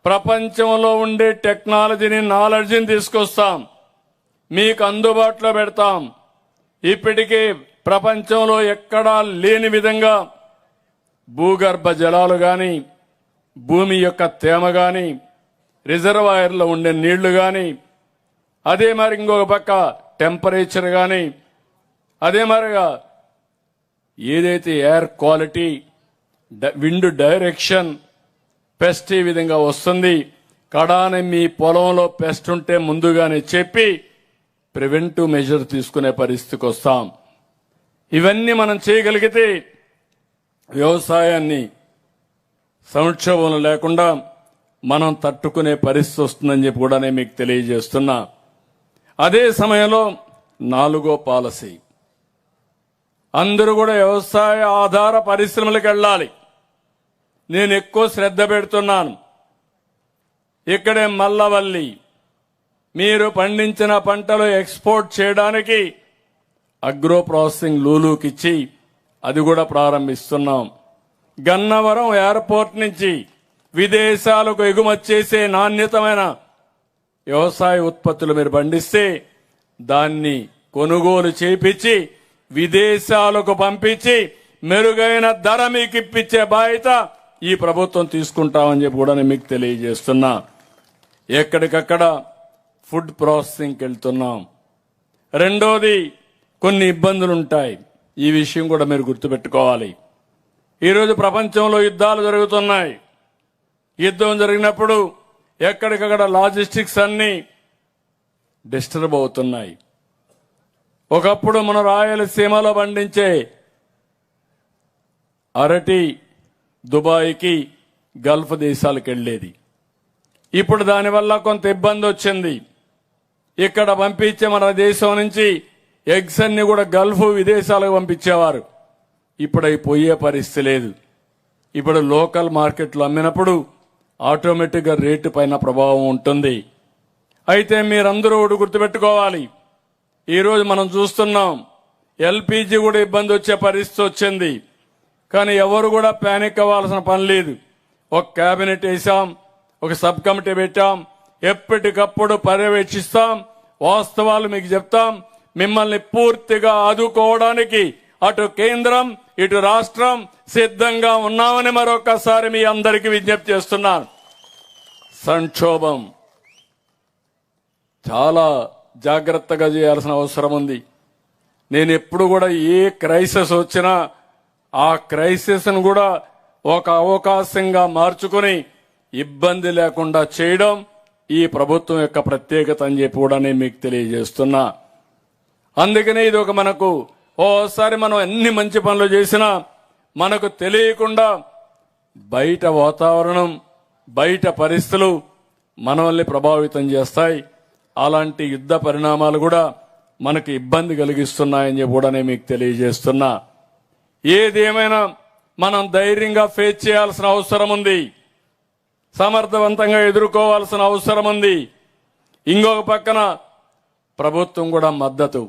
ప్రపంచంలో ఉండే టెక్నాలజీని, నాలెడ్జిని తీసుకొస్తాం, మీకు అందుబాటులో పెడతాం. ఇప్పటికే ప్రపంచంలో ఎక్కడా లేని విధంగా భూగర్భ జలాలు గాని, భూమి యొక్క తేమ గాని, రిజర్వాయర్లో ఉండే నీళ్లు గాని, అదే మరి ఇంకొక పక్క టెంపరేచర్ గాని, అదే మరిగా ఏదైతే air quality, wind direction, pest ఈ విధంగా వస్తుంది. కడాని మీ పొలంలో పెస్ట్ ఉంటే ముందుగానే చెప్పి ప్రివెంటివ్ మెజర్ తీసుకునే పరిస్థితికి వస్తాం. ఇవన్నీ మనం చేయగలిగితే వ్యవసాయాన్ని సంక్షోభం లేకుండా మనం తట్టుకునే పరిస్థితి వస్తుందని చెప్పి కూడా నేను మీకు తెలియజేస్తున్నా. అదే సమయంలో 4వ పాలసీ, అందరూ కూడా వ్యవసాయ ఆధార పరిశ్రమలకు వెళ్ళాలి. నేను ఎక్కువ శ్రద్ధ పెడుతున్నాను. ఇక్కడే మల్లవల్లి, మీరు పండించిన పంటలు ఎక్స్పోర్ట్ చేయడానికి అగ్రో ప్రాసెసింగ్ లూలుకిచ్చి అది కూడా ప్రారంభిస్తున్నాం. గన్నవరం ఎయిర్పోర్ట్ నుంచి విదేశాలకు ఎగుమతి చేసే నాణ్యతమైన వ్యవసాయ ఉత్పత్తులు మీరు పండిస్తే దాన్ని కొనుగోలు చేపించి విదేశాలకు పంపించి మెరుగైన ధర మీకు ఇప్పించే బాధ్యత ఈ ప్రభుత్వం తీసుకుంటామని చెప్పి కూడా నేను మీకు తెలియజేస్తున్నా. ఎక్కడికక్కడ ఫుడ్ ప్రాసెసింగ్కి వెళ్తున్నాం. రెండోది, కొన్ని ఇబ్బందులు ఉంటాయి. ఈ విషయం కూడా మీరు గుర్తుపెట్టుకోవాలి. ఈరోజు ప్రపంచంలో యుద్ధాలు జరుగుతున్నాయి. యుద్ధం జరిగినప్పుడు ఎక్కడికక్కడ లాజిస్టిక్స్ అన్ని డిస్టర్బ్ అవుతున్నాయి. ఒకప్పుడు మన రాయలసీమలో పండించే అరటి దుబాయ్కి, గల్ఫ్ దేశాలకు వెళ్లేది. ఇప్పుడు దానివల్ల కొంత ఇబ్బంది వచ్చింది. ఇక్కడ పంపించే మన దేశం నుంచి ఎగ్స్ అన్ని కూడా గల్ఫ్ విదేశాలకు పంపించేవారు. ఇప్పుడు అవి పోయే పరిస్థితి లేదు. ఇప్పుడు లోకల్ మార్కెట్లో అమ్మినప్పుడు ఆటోమేటిక్ గా రేటు పైన ప్రభావం ఉంటుంది. అయితే మీరందరూ ఒకటి గుర్తుపెట్టుకోవాలి. ఈరోజు మనం చూస్తున్నాం, ఎల్పీజీ కూడా ఇబ్బంది వచ్చే పరిస్థితి వచ్చింది. కానీ ఎవరు కూడా పానిక్ అవ్వాల్సిన పని లేదు. ఒక కేబినెట్ వేసాం, ఒక సబ్ కమిటీ పెట్టాం, ఎప్పటికప్పుడు పర్యవేక్షిస్తాం, వాస్తవాలు మీకు చెప్తాం. మిమ్మల్ని పూర్తిగా ఆదుకోవడానికి అటు కేంద్రం ఇటు రాష్ట్రం సిద్ధంగా ఉన్నామని మరొకసారి మీ అందరికీ విజ్ఞప్తి చేస్తున్నాను. సంక్షోభం చాలా జాగ్రత్తగా చేయాల్సిన అవసరం ఉంది. నేను ఎప్పుడు కూడా ఏ క్రైసిస్ వచ్చినా ఆ క్రైసిస్ ను కూడా ఒక అవకాశంగా మార్చుకుని ఇబ్బంది లేకుండా చేయడం ఈ ప్రభుత్వం యొక్క ప్రత్యేకత అని చెప్పి కూడా నేను మీకు తెలియజేస్తున్నా. అందుకనే ఇది ఒక మనకు ఓసారి మనం ఎన్ని మంచి పనులు చేసినా మనకు తెలియకుండా బయట వాతావరణం, బయట పరిస్థితులు మనల్ని ప్రభావితం చేస్తాయి. అలాంటి యుద్ధ పరిణామాలు కూడా మనకు ఇబ్బంది కలిగిస్తున్నాయని చెప్పి కూడా నేను మీకు తెలియజేస్తున్నా. ఏదేమైనా మనం ధైర్యంగా ఫేస్ చేయాల్సిన అవసరం ఉంది. సమర్థవంతంగా ఎదుర్కోవాల్సిన అవసరం ఉంది. ఇంకొక పక్కన ప్రభుత్వం కూడా మద్దతు.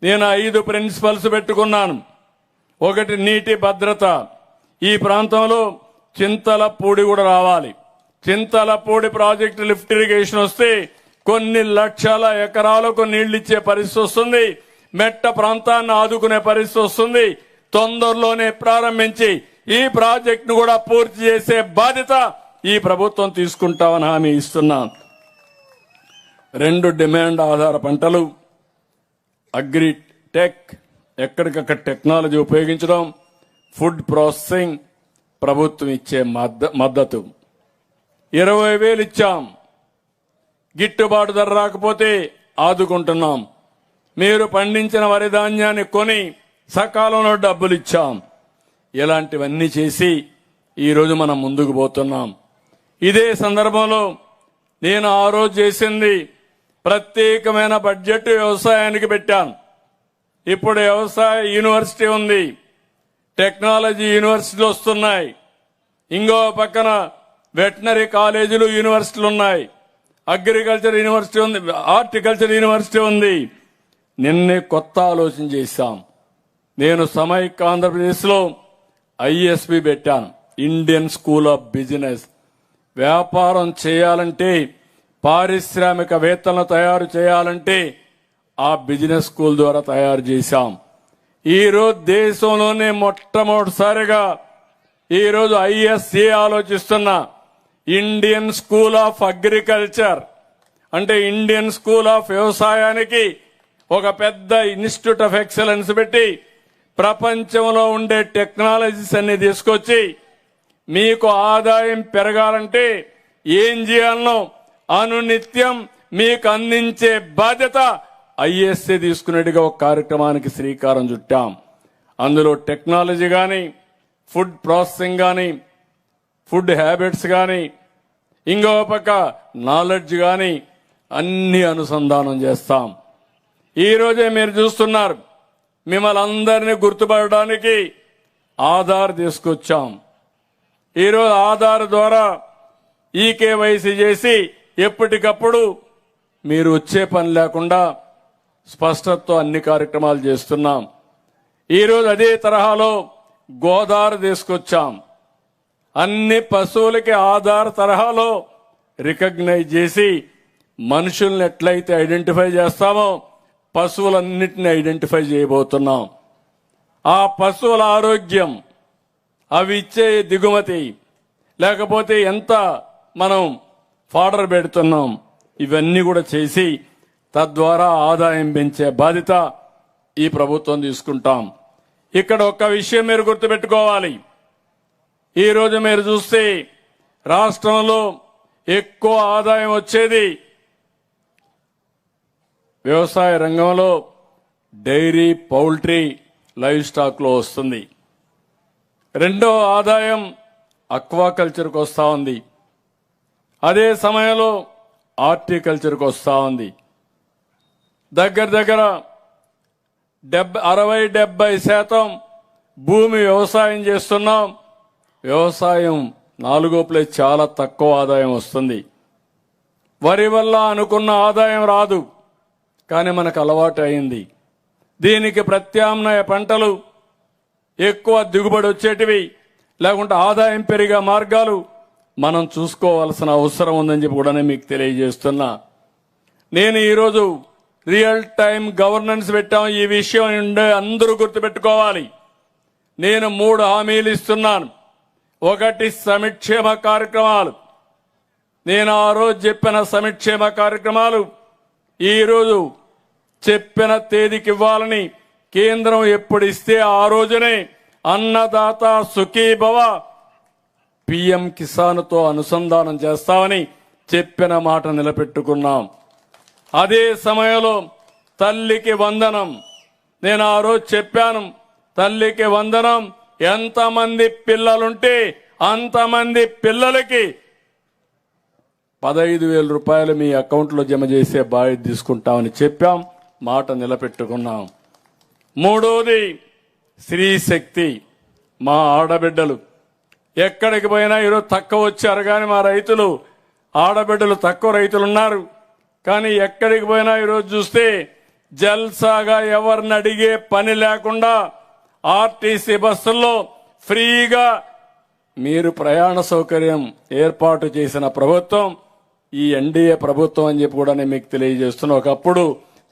నేను 5 ప్రిన్సిపల్స్ పెట్టుకున్నాను. ఒకటి, నీటి భద్రత. ఈ ప్రాంతంలో చింతలపూడి కూడా రావాలి. చింతలపూడి ప్రాజెక్టు లిఫ్ట్ ఇరిగేషన్ వస్తే కొన్ని లక్షల ఎకరాలకు నీళ్లిచ్చే పరిస్థితి వస్తుంది. మెట్ట ప్రాంతాన్ని ఆదుకునే పరిస్థితి వస్తుంది. తొందరలోనే ప్రారంభించి ఈ ప్రాజెక్టును కూడా పూర్తి చేసే బాధ్యత ఈ ప్రభుత్వం తీసుకుంటామని హామీ ఇస్తున్నాం. 2 డిమాండ్ ఆధార పంటలు, అగ్రి టెక్, ఎక్కడికక్కడ టెక్నాలజీ ఉపయోగించడం, ఫుడ్ ప్రాసెసింగ్, ప్రభుత్వం ఇచ్చే మద్దతు 20,000 ఇచ్చాం. గిట్టుబాటు ధర రాకపోతే ఆదుకుంటున్నాం. మీరు పండించిన వరి ధాన్యాన్ని కొని సకాలంలో డబ్బులు ఇచ్చాం. ఇలాంటివన్నీ చేసి ఈరోజు మనం ముందుకు పోతున్నాం. ఇదే సందర్భంలో నేను ఆ రోజు చేసింది ప్రత్యేకమైన బడ్జెట్ వ్యవసాయానికి పెట్టాను. ఇప్పుడు వ్యవసాయ యూనివర్సిటీ ఉంది, టెక్నాలజీ యూనివర్సిటీలు వస్తున్నాయి, ఇంకో పక్కన వెటనరీ కాలేజీలు యూనివర్సిటీలు ఉన్నాయి, అగ్రికల్చర్ యూనివర్సిటీ ఉంది, హార్టికల్చర్ యూనివర్సిటీ ఉంది. నిన్నే కొత్త ఆలోచన చేశాం. నేను సమైక్య ఆంధ్రప్రదేశ్లో ఐఎస్బి పెట్టాను, ఇండియన్ స్కూల్ ఆఫ్ బిజినెస్. వ్యాపారం చేయాలంటే, పారిశ్రామికవేత్తలను తయారు చేయాలంటే ఆ బిజినెస్ స్కూల్ ద్వారా తయారు చేశాం. ఈరోజు దేశంలోనే మొట్టమొదటిసారిగా ఈరోజు ఐఎస్సి ఆలోచిస్తున్న ఇండియన్ స్కూల్ ఆఫ్ అగ్రికల్చర్, అంటే ఇండియన్ స్కూల్ ఆఫ్ వ్యవసాయానికి ఒక పెద్ద ఇన్స్టిట్యూట్ ఆఫ్ ఎక్సలెన్స్ పెట్టి ప్రపంచంలో ఉండే టెక్నాలజీస్ అన్ని తీసుకొచ్చి మీకు ఆదాయం పెరగాలంటే ఏం చేయాలనో అనునిత్యం మీకు అందించే బాధ్యత ఐఎస్ఏ తీసుకునేట్టుగా ఒక కార్యక్రమానికి శ్రీకారం చుట్టాం. అందులో టెక్నాలజీ కానీ, ఫుడ్ ప్రాసెసింగ్ కానీ, ఫుడ్ హ్యాబిట్స్ కానీ, ఇంకో పక్క నాలెడ్జ్ కానీ అన్ని అనుసంధానం చేస్తాం. ఈ రోజే మీరు చూస్తున్నారు, మిమ్మల్ని అందరినీ గుర్తుపడడానికి ఆధార్ తీసుకొచ్చాం. ఈరోజు ఆధార్ ద్వారా ఈకేవైసీ చేసి ఎప్పటికప్పుడు మీరు వచ్చే పని లేకుండా స్పష్టతతో అన్ని కార్యక్రమాలు చేస్తున్నాం. ఈరోజు అదే తరహాలో గోదావరి తీసుకొచ్చాం. అన్ని పశువులకి ఆధార్ తరహాలో రికగ్నైజ్ చేసి మనుషుల్ని ఎట్లయితే ఐడెంటిఫై చేస్తామో పశువులన్నిటిని ఐడెంటిఫై చేయబోతున్నాం. ఆ పశువుల ఆరోగ్యం, అవి ఇచ్చే దిగుమతి, లేకపోతే ఎంత మనం ఫాడర్ పెడుతున్నాం, ఇవన్నీ కూడా చేసి తద్వారా ఆదాయం పెంచే బాధ్యత ఈ ప్రభుత్వం తీసుకుంటాం. ఇక్కడ ఒక్క విషయం మీరు గుర్తుపెట్టుకోవాలి. ఈరోజు మీరు చూస్తే రాష్ట్రంలో ఎక్కువ ఆదాయం వచ్చేది వ్యవసాయ రంగంలో, డైరీ, పౌల్ట్రీ, లైవ్ స్టాక్ లో వస్తుంది. రెండో ఆదాయం అక్వాకల్చర్కి వస్తా ఉంది. అదే సమయంలో హార్టికల్చర్కి వస్తా ఉంది. దగ్గర 60-70% భూమి వ్యవసాయం చేస్తున్నాం. వ్యవసాయం 4వ ప్లేస్, చాలా తక్కువ ఆదాయం వస్తుంది. వరి వల్ల అనుకున్న ఆదాయం రాదు, కానీ మనకు అలవాటు అయింది. దీనికి ప్రత్యామ్నాయ పంటలు, ఎక్కువ దిగుబడి వచ్చేటివి, లేకుంటే ఆదాయం పెరిగే మార్గాలు మనం చూసుకోవాల్సిన అవసరం ఉందని చెప్పి కూడా మీకు తెలియజేస్తున్నా. నేను ఈరోజు రియల్ టైం గవర్నెన్స్ పెట్టాం. ఈ విషయం అందరూ గుర్తుపెట్టుకోవాలి. నేను 3 హామీలు ఇస్తున్నాను. ఒకటి, సంక్షేమ కార్యక్రమాలు. నేను ఆ రోజు చెప్పిన సంక్షేమ కార్యక్రమాలు ఈరోజు చెప్పిన తేదీకి ఇవ్వాలని, కేంద్రం ఎప్పుడు ఇస్తే ఆ రోజునే అన్నదాత సుఖీభవ పిఎం కిసాన్తో అనుసంధానం చేస్తామని చెప్పిన మాట నిలబెట్టుకున్నాం. అదే సమయంలో తల్లికి వందనం, నేను ఆ రోజు చెప్పాను, తల్లికి వందనం, ఎంతమంది పిల్లలుంటే అంతమంది పిల్లలకి 15,000 రూపాయలు మీ అకౌంట్లో జమ చేసే బాధ్యత తీసుకుంటామని చెప్పాం, మాట నిలబెట్టుకున్నాం. మూడోది స్త్రీ శక్తి. మా ఆడబిడ్డలు ఎక్కడికి పోయినా ఈరోజు తక్కువ వచ్చారు, కానీ మా రైతులు, ఆడబిడ్డలు తక్కువ రైతులు ఉన్నారు. కానీ ఎక్కడికి పోయినా ఈరోజు చూస్తే జల్సాగా ఎవరిని అడిగే పని లేకుండా ఆర్టీసీ బస్సుల్లో ఫ్రీగా మీరు ప్రయాణ సౌకర్యం ఏర్పాటు చేసిన ప్రభుత్వం ఈ ఎన్డీఏ ప్రభుత్వం అని చెప్పి కూడా నేను మీకు తెలియజేస్తున్నా. ఒకప్పుడు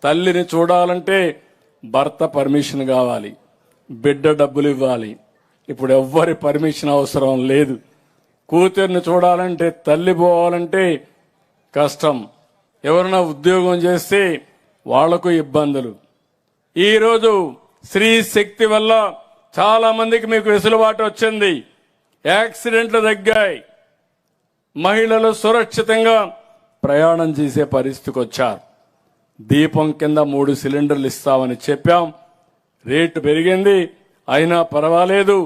తల్లిని చూడాలంటే భర్త పర్మిషన్ కావాలి, బిడ్డ డబ్బులు ఇవ్వాలి, ఇప్పుడు ఎవ్వరి పర్మిషన్ అవసరం లేదు. కూతుర్ని చూడాలంటే, తల్లి పోవాలంటే కష్టం. ఎవరైనా ఉద్యోగం చేస్తే వాళ్లకు ఇబ్బందులు. ఈరోజు స్త్రీ శక్తి వల్ల చాలా మందికి మీకు వెసులుబాటు వచ్చింది. యాక్సిడెంట్లు తగ్గాయి. మహిళలు సురక్షితంగా ప్రయాణం చేసే పరిస్థితికి వచ్చారు. దీపం కింద 3 సిలిండర్లు ఇస్తామని చెప్పాం. రేటు పెరిగింది, అయినా పర్వాలేదు.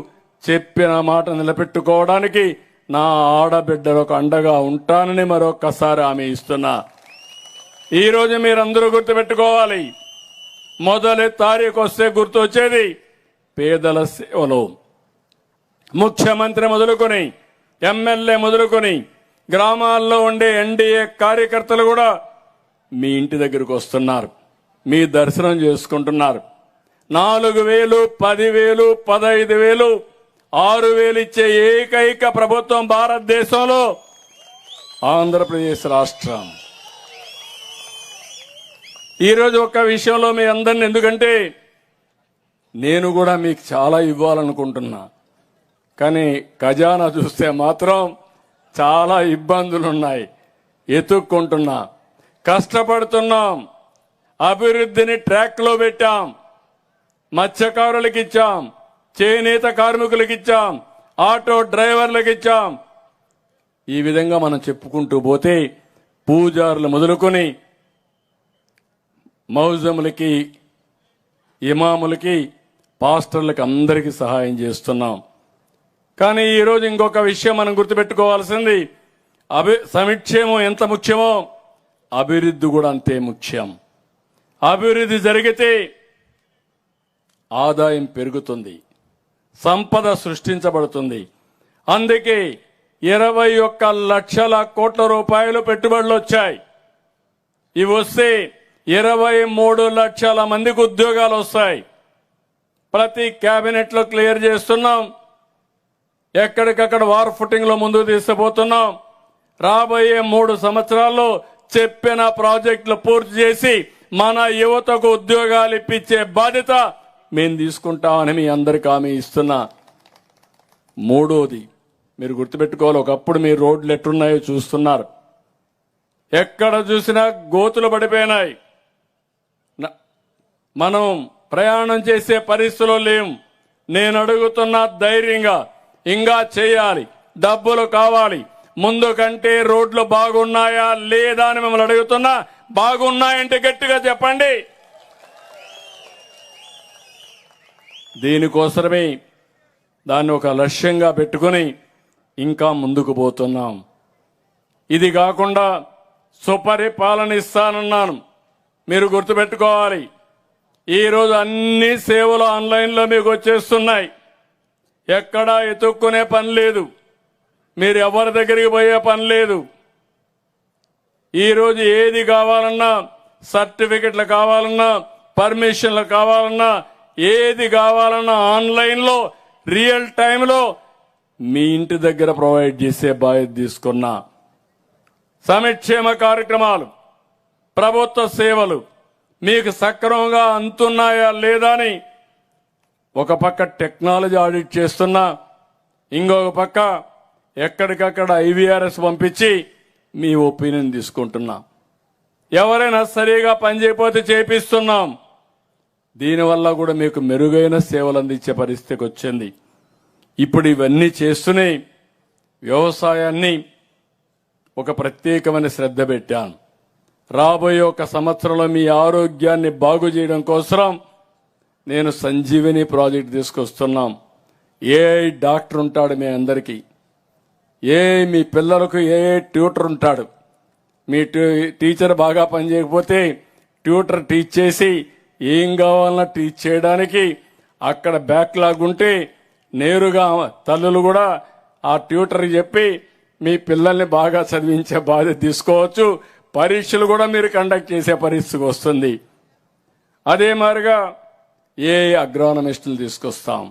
చెప్పిన మాట నిలబెట్టుకోవడానికి నా ఆడబిడ్డలకు అండగా ఉంటానని మరొక్కసారి హామీ ఇస్తున్నా. ఈరోజు మీరందరూ గుర్తుపెట్టుకోవాలి, మొదటి తారీఖు వస్తే గుర్తొచ్చేది పేదల సేవలు. ముఖ్యమంత్రి మొదలుకొని, ఎమ్మెల్యే మొదలుకొని, గ్రామాల్లో ఉండే ఎన్డీఏ కార్యకర్తలు కూడా మీ ఇంటి దగ్గరకు వస్తున్నారు, మీ దర్శనం చేసుకుంటున్నారు. 4,000, 10,000, 15,000, 6,000 ఇచ్చే ఏకైక ప్రభుత్వం భారతదేశంలో ఆంధ్రప్రదేశ్ రాష్ట్రం. ఈరోజు ఒక్క విషయంలో మీ అందరిని, ఎందుకంటే నేను కూడా మీకు చాలా ఇవ్వాలనుకుంటున్నా, కానీ ఖజానా చూస్తే మాత్రం చాలా ఇబ్బందులున్నాయి. ఎత్తుక్కుంటున్నా, కష్టపడుతున్నాం, అభివృద్ధిని ట్రాక్ లో పెట్టాం. మత్స్యకారులకు ఇచ్చాం, చేనేత కార్మికులకు ఇచ్చాం, ఆటో డ్రైవర్లకు ఇచ్చాం. ఈ విధంగా మనం చెప్పుకుంటూ పోతే పూజారులు మొదలుకొని మౌజములకి, ఇమాములకి, పాస్టర్లకు అందరికీ సహాయం చేస్తున్నాం. కానీ ఈరోజు ఇంకొక విషయం మనం గుర్తుపెట్టుకోవాల్సింది, సంక్షేమం ఎంత ముఖ్యమో అభివృద్ధి కూడా అంతే ముఖ్యం. అభివృద్ధి జరిగితే ఆదాయం పెరుగుతుంది, సంపద సృష్టించబడుతుంది. అందుకే 21 లక్షల కోట్ల రూపాయలు పెట్టుబడులు వచ్చాయి. ఇవి వస్తే 23 లక్షల మందికి ఉద్యోగాలు వస్తాయి. ప్రతి కేబినెట్ లో క్లియర్ చేస్తున్నాం. ఎక్కడికక్కడ వార్ ఫుటింగ్ లో ముందుకు తీసుకుపోతున్నాం. రాబోయే 3 సంవత్సరాల్లో చెప్పిన ప్రాజెక్టులు పూర్తి చేసి మన యువతకు ఉద్యోగాలు ఇప్పించే బాధ్యత మేము తీసుకుంటామని మీ అందరికీ హామీ ఇస్తున్నా. మూడోది మీరు గుర్తుపెట్టుకోవాలి, ఒకప్పుడు మీ రోడ్లు ఎట్టున్నాయో చూస్తున్నారు. ఎక్కడ చూసినా గోతులు పడిపోయినాయి. మనం ప్రయాణం చేసే పరిస్థితిలో లేం. నేను అడుగుతున్నా ధైర్యంగా, ఇంకా చేయాలి, డబ్బులు కావాలి. ముందు కంటే రోడ్లు బాగున్నాయా లేదా అని మిమ్మల్ని అడుగుతున్నా. బాగున్నాయంటే గట్టిగా చెప్పండి. దీనికోసమే దాన్ని ఒక లక్ష్యంగా పెట్టుకుని ఇంకా ముందుకు పోతున్నాం. ఇది కాకుండా సుపరిపాలన ఇస్తానన్నాను. మీరు గుర్తుపెట్టుకోవాలి, ఈరోజు అన్ని సేవలు ఆన్లైన్లో మీకు వచ్చేస్తున్నాయి. ఎక్కడా ఎత్తుక్కునే పని లేదు, మీరు ఎవరి దగ్గరికి పోయే పని లేదు. ఈరోజు ఏది కావాలన్నా, సర్టిఫికెట్లు కావాలన్నా, పర్మిషన్లు కావాలన్నా, ఏది కావాలన్నా ఆన్లైన్లో రియల్ టైంలో మీ ఇంటి దగ్గర ప్రొవైడ్ చేసే బాధ్యత తీసుకున్నా. సంక్షేమ కార్యక్రమాలు, ప్రభుత్వ సేవలు మీకు సక్రమంగా అందుతున్నాయా లేదా అని ఒక పక్క టెక్నాలజీ ఆడిట్ చేస్తున్నా, ఇంకొక పక్క ఎక్కడికక్కడ IVRS పంపించి మీ ఒపీనియన్ తీసుకుంటున్నా. ఎవరైనా సరిగా పనిచేయకపోతే చేపిస్తున్నాం. దీనివల్ల కూడా మీకు మెరుగైన సేవలు అందించే పరిస్థితికి వచ్చింది. ఇప్పుడు ఇవన్నీ చేస్తూనే వ్యవసాయాన్ని ఒక ప్రత్యేకమైన శ్రద్ధ పెట్టాను. రాబోయే 1 సంవత్సరంలో మీ ఆరోగ్యాన్ని బాగు చేయడం కోసం నేను సంజీవిని ప్రాజెక్ట్ తీసుకొస్తున్నాం. AI డాక్టర్ ఉంటాడు మీ అందరికీ, మీ పిల్లలకు ట్యూటర్ ఉంటాడు. మీ టీచర్ బాగా పనిచేయకపోతే ట్యూటర్ టీచ్ చేసి ఏం కావాలన్నా టీచ్ చేయడానికి, అక్కడ బ్యాక్లాగ్ ఉంటే నేరుగా తల్లులు కూడా ఆ ట్యూటర్ చెప్పి మీ పిల్లల్ని బాగా చదివించే బాధ్యత తీసుకోవచ్చు. పరీక్షలు కూడా మీరు కండక్ట్ చేసే పరిస్థితికి వస్తుంది. అదే మాదిరిగా అగ్రానమిస్టులు తీసుకొస్తాం.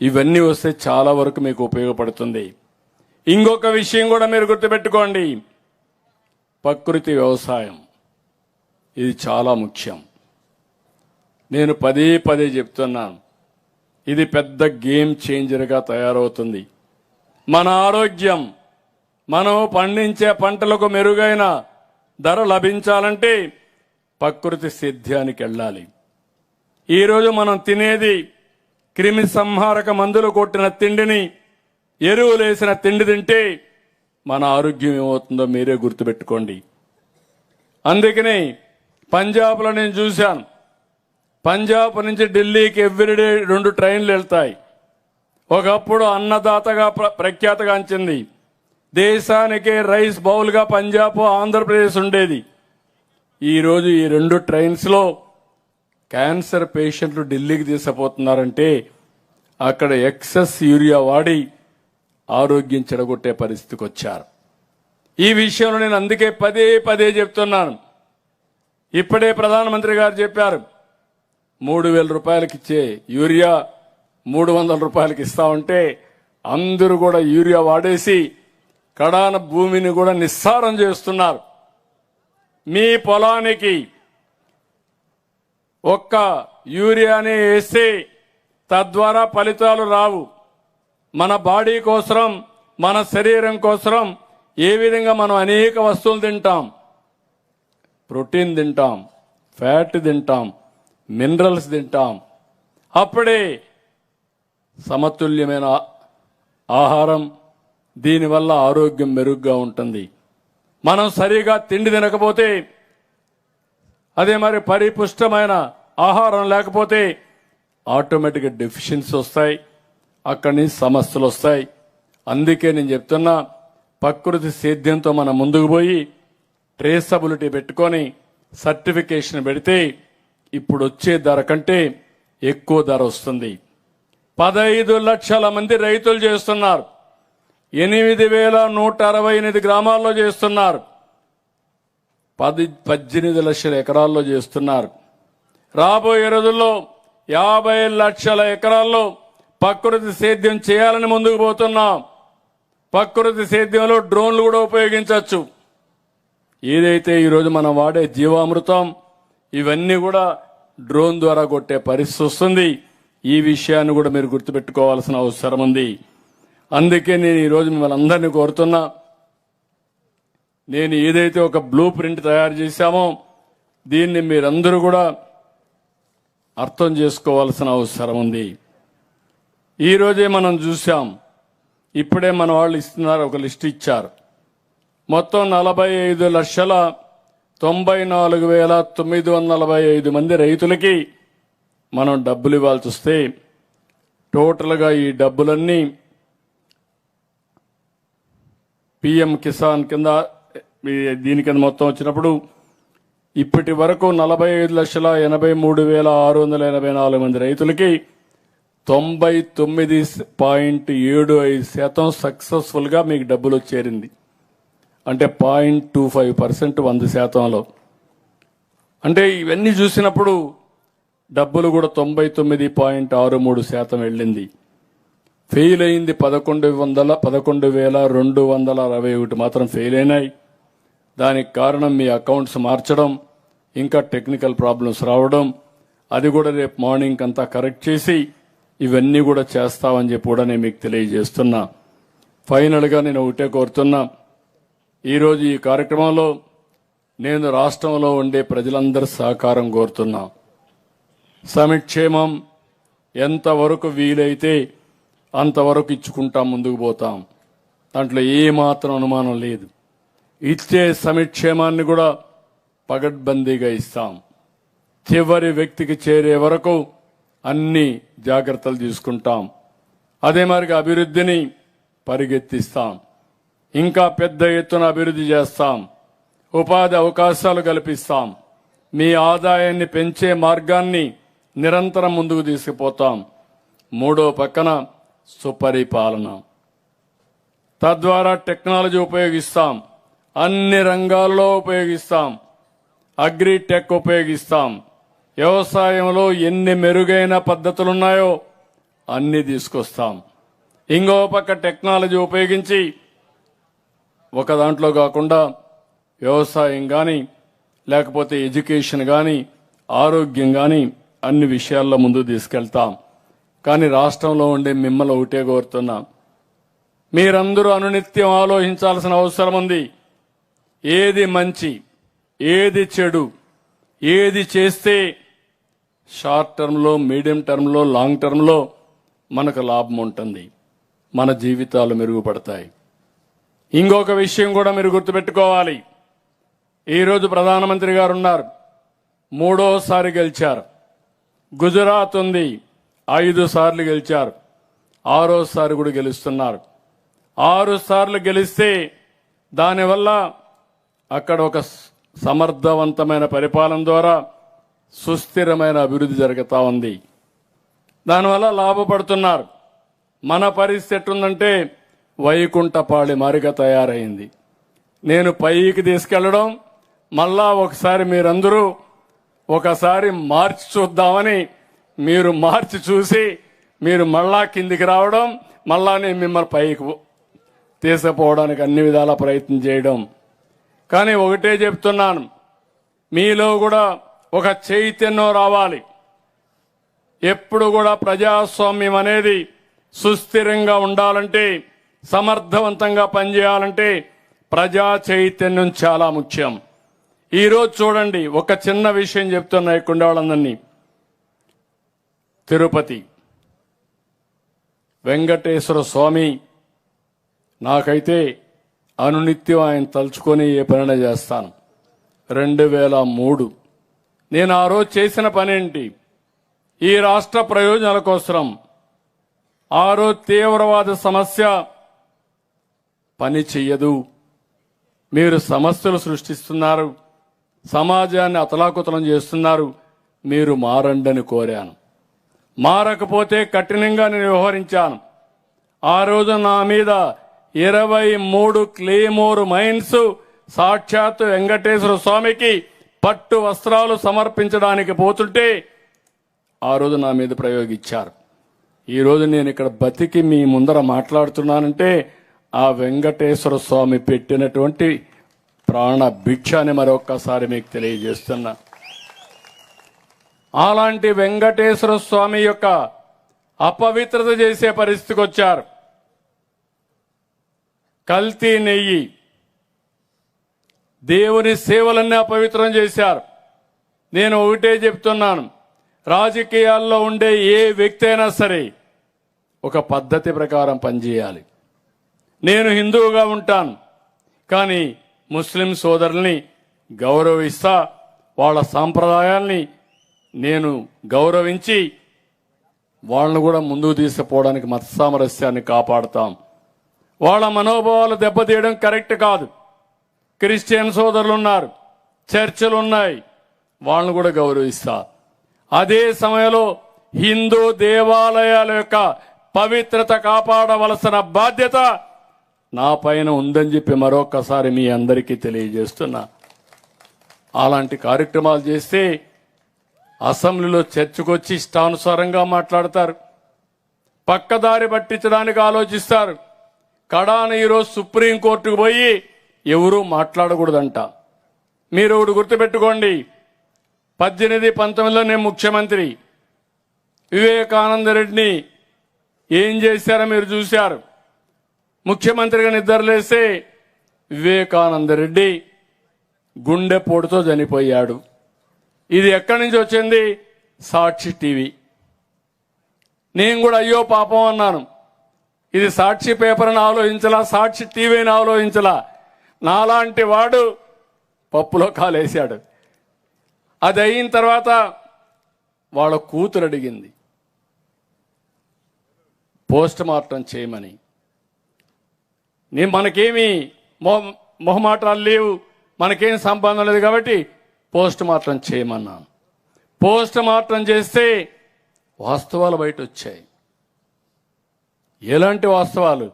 ఇవన్నీ వస్తే చాలా వరకు మీకు ఉపయోగపడుతుంది. ఇంకొక విషయం కూడా మీరు గుర్తుపెట్టుకోండి, ప్రకృతి వ్యవసాయం ఇది చాలా ముఖ్యం. నేను పదే చెప్తున్నాను, ఇది పెద్ద గేమ్ చేంజర్గా తయారవుతుంది. మన ఆరోగ్యం, మనం పండించే పంటలకు మెరుగైన ధర లభించాలంటే ప్రకృతి సేద్యానికి వెళ్ళాలి. ఈరోజు మనం తినేది క్రిమి సంహారక మందులు కొట్టిన తిండిని, ఎరువులేసిన తిండి తింటే మన ఆరోగ్యం ఏమవుతుందో మీరే గుర్తుపెట్టుకోండి. అందుకని పంజాబ్లో నేను చూశాను, పంజాబ్ నుంచి ఢిల్లీకి ఎవ్రీడే 2 ట్రైన్లు వెళ్తాయి. ఒకప్పుడు అన్నదాతగా ప్రఖ్యాతగాంచింది. దేశానికే రైస్ బౌల్గా పంజాబ్, ఆంధ్రప్రదేశ్ ఉండేది. ఈరోజు ఈ 2 ట్రైన్స్ లో క్యాన్సర్ పేషెంట్లు ఢిల్లీకి తీసుకుపోతున్నారంటే అక్కడ ఎక్సెస్ యూరియా వాడి ఆరోగ్యం చెడగొట్టే పరిస్థితికి వచ్చారు. ఈ విషయంలో నేను అందుకే పదే పదే చెప్తున్నాను. ఇప్పుడే ప్రధానమంత్రి గారు చెప్పారు, 3,000 రూపాయలకి ఇచ్చే యూరియా 300 రూపాయలకి ఇస్తా ఉంటే అందరూ కూడా యూరియా వాడేసి కడాన భూమిని కూడా నిస్సారం చేస్తున్నారు. మీ పొలానికి ఒక్క యూరియానే వేస్తే తద్వారా ఫలితాలు రావు. మన బాడీ కోసం, మన శరీరం కోసం ఏ విధంగా మనం అనేక వస్తువులు తింటాం. ప్రోటీన్ తింటాం, ఫ్యాట్ తింటాం, మినరల్స్ తింటాం. అప్పుడే సమతుల్యమైన ఆహారం, దీనివల్ల ఆరోగ్యం మెరుగ్గా ఉంటుంది. మనం సరిగా తిండి తినకపోతే, అదే మరి పరిపుష్టమైన ఆహారం లేకపోతే ఆటోమేటిక్గా డెఫిషియన్సీ వస్తాయి, అక్కడి నుంచి సమస్యలు వస్తాయి. అందుకే నేను చెప్తున్నా, ప్రకృతి సేద్యంతో మనం ముందుకు పోయి ట్రేసబిలిటీ పెట్టుకొని సర్టిఫికేషన్ పెడితే ఇప్పుడు వచ్చే ధర కంటే ఎక్కువ ధర వస్తుంది. 15 లక్షల మంది రైతులు చేస్తున్నారు. 8,168 గ్రామాల్లో చేస్తున్నారు. 18 లక్షల ఎకరాల్లో చేస్తున్నారు. రాబోయే రోజుల్లో 50 లక్షల ఎకరాల్లో ప్రకృతి సేద్యం చేయాలని ముందుకు పోతున్నాం. ప్రకృతి సేద్యంలో డ్రోన్లు కూడా ఉపయోగించవచ్చు. ఏదైతే ఈరోజు మనం వాడే జీవామృతం, ఇవన్నీ కూడా డ్రోన్ ద్వారా కొట్టే పరిస్థితి వస్తుంది. ఈ విషయాన్ని కూడా మీరు గుర్తుపెట్టుకోవాల్సిన అవసరం ఉంది. అందుకే నేను ఈరోజు మిమ్మల్ని అందరినీ కోరుతున్నా, నేను ఏదైతే ఒక బ్లూ ప్రింట్ తయారు చేశామో దీన్ని మీరందరూ కూడా అర్థం చేసుకోవాల్సిన అవసరం ఉంది. ఈరోజే మనం చూసాం, ఇప్పుడే మన వాళ్ళు ఇస్తున్నారు, ఒక లిస్ట్ ఇచ్చారు. మొత్తం 45,94,945 మంది రైతులకి మనం డబ్బులు ఇవ్వాల్సి వస్తే టోటల్గా ఈ డబ్బులన్నీ పిఎం కిసాన్ కింద దీని కింద మొత్తం వచ్చినప్పుడు ఇప్పటి వరకు 45,83,684 మంది రైతులకి 99.75% సక్సెస్ఫుల్ గా మీకు డబ్బులు చేరింది. అంటే 0.25% 100%లో. అంటే ఇవన్నీ చూసినప్పుడు డబ్బులు కూడా 99.63% వెళ్ళింది. ఫెయిల్ అయింది 11,261 మాత్రం ఫెయిల్ అయినాయి. దానికి కారణం మీ అకౌంట్స్ మార్చడం, ఇంకా టెక్నికల్ ప్రాబ్లమ్స్ రావడం. అది కూడా రేపు మార్నింగ్ అంతా కరెక్ట్ చేసి ఇవన్నీ కూడా చేస్తామని చెప్పి కూడా నేను మీకు తెలియజేస్తున్నా. ఫైనల్గా నేను ఒకటే కోరుతున్నా, ఈరోజు ఈ కార్యక్రమంలో నేను రాష్ట్రంలో ఉండే ప్రజలందరి సహకారం కోరుతున్నా. సమిక్షేమం ఎంతవరకు వీలైతే అంతవరకు ఇచ్చుకుంటాం, ముందుకు పోతాం. దాంట్లో ఏమాత్రం అనుమానం లేదు. ఇచ్చే సమిక్షేమాన్ని కూడా పగడ్బందీగా ఇస్తాం. చివరి వ్యక్తికి చేరే వరకు అన్ని జాగ్రత్తలు తీసుకుంటాం. అదే మరిగా అభివృద్ధిని పరిగెత్తిస్తాం. ఇంకా పెద్ద ఎత్తున అభివృద్ధి చేస్తాం. ఉపాధి అవకాశాలు కల్పిస్తాం. మీ ఆదాయాన్ని పెంచే మార్గాన్ని నిరంతరం ముందుకు తీసుకుపోతాం. మూడో పక్కన సుపరిపాలన, తద్వారా టెక్నాలజీ ఉపయోగిస్తాం. అన్ని రంగాల్లో ఉపయోగిస్తాం. అగ్రిటెక్ ఉపయోగిస్తాం. వ్యవసాయంలో ఎన్ని మెరుగైన పద్ధతులున్నాయో అన్ని తీసుకొస్తాం. ఇంకో పక్క టెక్నాలజీ ఉపయోగించి ఒక దాంట్లో కాకుండా వ్యవసాయం కానీ, లేకపోతే ఎడ్యుకేషన్ కానీ, ఆరోగ్యం కానీ అన్ని విషయాల్లో ముందుకు తీసుకెళ్తాం. కానీ రాష్ట్రంలో ఉండే మిమ్మల్ని ఒకటే కోరుతున్నా, మీరందరూ అనునిత్యం ఆలోచించాల్సిన అవసరం ఉంది. ఏది మంచి, ఏది చెడు, ఏది చేస్తే షార్ట్ టర్మ్లో, మీడియం టర్మ్లో, లాంగ్ టర్మ్లో మనకు లాభం ఉంటుంది, మన జీవితాలు మెరుగుపడతాయి. ఇంకొక విషయం కూడా మీరు గుర్తుపెట్టుకోవాలి. ఈరోజు ప్రధానమంత్రి గారు ఉన్నారు, 3వ గెలిచారు. గుజరాత్ ఉంది, 5 సార్లు గెలిచారు. 6వ కూడా గెలుస్తున్నారు. 6 సార్లు గెలిస్తే దానివల్ల అక్కడ ఒక సమర్థవంతమైన పరిపాలన ద్వారా సుస్థిరమైన అభివృద్ధి జరుగుతూ ఉంది. దానివల్ల లాభపడుతున్నారు. మన పరిస్థితి ఎట్టుందంటే వైకుంఠపాళి మారిగా తయారైంది. నేను పైకి తీసుకెళ్లడం, మళ్ళా ఒకసారి మీరందరూ ఒకసారి మార్చి చూద్దామని మీరు మార్చి చూసి మీరు మళ్ళా కిందికి రావడం, మళ్ళా నేను మిమ్మల్ని పైకి తీసుకుపోవడానికి అన్ని విధాల ప్రయత్నం చేయడం. కానీ ఒకటే చెప్తున్నాను, మీలో కూడా ఒక చైతన్యం రావాలి. ఎప్పుడు కూడా ప్రజాస్వామ్యం అనేది సుస్థిరంగా ఉండాలంటే, సమర్థవంతంగా పనిచేయాలంటే ప్రజా చైతన్యం చాలా ముఖ్యం. ఈరోజు చూడండి, ఒక చిన్న విషయం చెప్తున్నా ఇక్కడ వాళ్ళందరినీ. తిరుపతి వెంకటేశ్వర స్వామి, నాకైతే అనునిత్యం ఆయన తలుచుకొని ఏ పనిన చేస్తాను. 2003 నేను ఆ రోజు చేసిన పనేంటి? ఈ రాష్ట్ర ప్రయోజనాల కోసం ఆ రోజు తీవ్రవాద సమస్య పని చెయ్యదు, మీరు సమస్యలు సృష్టిస్తున్నారు, సమాజాన్ని అతలాకుతలం చేస్తున్నారు, మీరు మారండని కోరాను. మారకపోతే కఠినంగా నేను వ్యవహరించాను. ఆ రోజు నా మీద 23 క్లేమోర్ మైన్స్ సాక్షాత్ వెంకటేశ్వర స్వామికి పట్టు వస్త్రాలు సమర్పించడానికి పోతుంటే ఆ రోజు నా మీద ప్రయోగించారు. ఈ రోజు నేను ఇక్కడ బతికి మీ ముందర మాట్లాడుతున్నానంటే ఆ వెంకటేశ్వర స్వామి పెట్టినటువంటి ప్రాణ భిక్ష అని మరొక్కసారి మీకు తెలియజేస్తున్నా. అలాంటి వెంకటేశ్వర స్వామి యొక్క అపవిత్రత చేసే పరిస్థితికి వచ్చారు. కల్తీ నెయ్యి, దేవుని సేవలన్నీ అపవిత్రం చేశారు. నేను ఒకటే చెప్తున్నాను, రాజకీయాల్లో ఉండే ఏ వ్యక్తి అయినా సరే ఒక పద్ధతి ప్రకారం పనిచేయాలి. నేను హిందువుగా ఉంటాను, కానీ ముస్లిం సోదరుల్ని గౌరవిస్తా, వాళ్ళ సాంప్రదాయాల్ని నేను గౌరవించి వాళ్ళను కూడా ముందుకు తీసుకుపోవడానికి మత సామరస్యాన్ని కాపాడుతాం. వాళ్ళ మనోభావాలు దెబ్బతీయడం కరెక్ట్ కాదు. క్రిస్టియన్ సోదరులు ఉన్నారు, చర్చలు ఉన్నాయి, వాళ్ళను కూడా గౌరవిస్తా. అదే సమయంలో హిందూ దేవాలయాల యొక్క పవిత్రత కాపాడవలసిన బాధ్యత నా పైన ఉందని చెప్పి మరొకసారి మీ అందరికీ తెలియజేస్తున్నా. అలాంటి కార్యక్రమాలు చేస్తే అసెంబ్లీలో చర్చకొచ్చి ఇష్టానుసారంగా మాట్లాడతారు, పక్కదారి పట్టించడానికి ఆలోచిస్తారు. కడాన ఈరోజు సుప్రీంకోర్టుకు పోయి ఎవరూ మాట్లాడకూడదంట. మీరు ఒకటి గుర్తుపెట్టుకోండి, 18-19లో నేను ముఖ్యమంత్రి, వివేకానంద రెడ్డిని ఏం చేశారో మీరు చూశారు. ముఖ్యమంత్రిగా నిద్రలేస్తే వివేకానంద రెడ్డి గుండెపోటుతో చనిపోయాడు. ఇది ఎక్కడి నుంచి వచ్చింది? సాక్షి టీవీ. నేను కూడా అయ్యో పాపం అన్నాను. ఇది సాక్షి పేపర్ని ఆలోచించలా, సాక్షి టీవీని ఆలోచించలా. నాలాంటి వాడు పప్పులో కాలేశాడు. అది అయిన తర్వాత వాళ్ళ కూతురు అడిగింది పోస్ట్ మార్టం చేయమని. మనకేమీ మొహమాటాలు లేవు, మనకేం సంబంధం లేదు కాబట్టి పోస్ట్ మార్టం చేయమన్నాను. పోస్ట్ మార్టం చేస్తే వాస్తవాలు బయట వచ్చాయి. ఎలాంటి వాస్తవాలు?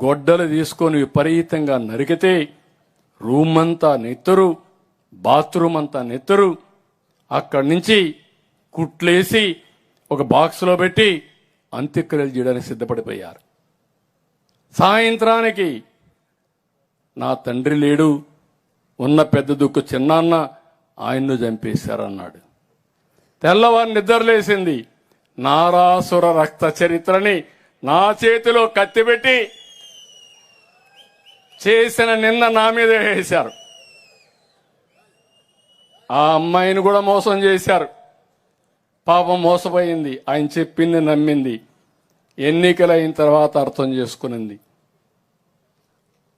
గొడ్డలు తీసుకొని విపరీతంగా నరికితే రూమ్ అంతా నెత్తరు, బాత్రూమ్ అంతా నెత్తరు. అక్కడి నుంచి కుట్లేసి ఒక బాక్స్లో పెట్టి అంత్యక్రియలు చేయడానికి సిద్ధపడిపోయారు. సాయంత్రానికి నా తండ్రి లేడు, ఉన్న పెద్ద దుక్కు చిన్నాన్న ఆయన్ను చంపేశారన్నాడు. తెల్లవారు నిద్రలేసింది, నారాసుర రక్త చరిత్రని నా చేతిలో కత్తిపెట్టి చేసిన నిన్న నా మీద వేశారు. ఆ అమ్మాయిని కూడా మోసం చేశారు. పాపం మోసపోయింది. ఆయన చెప్పింది నమ్మింది. ఎన్నికలైన తర్వాత అర్థం చేసుకునింది.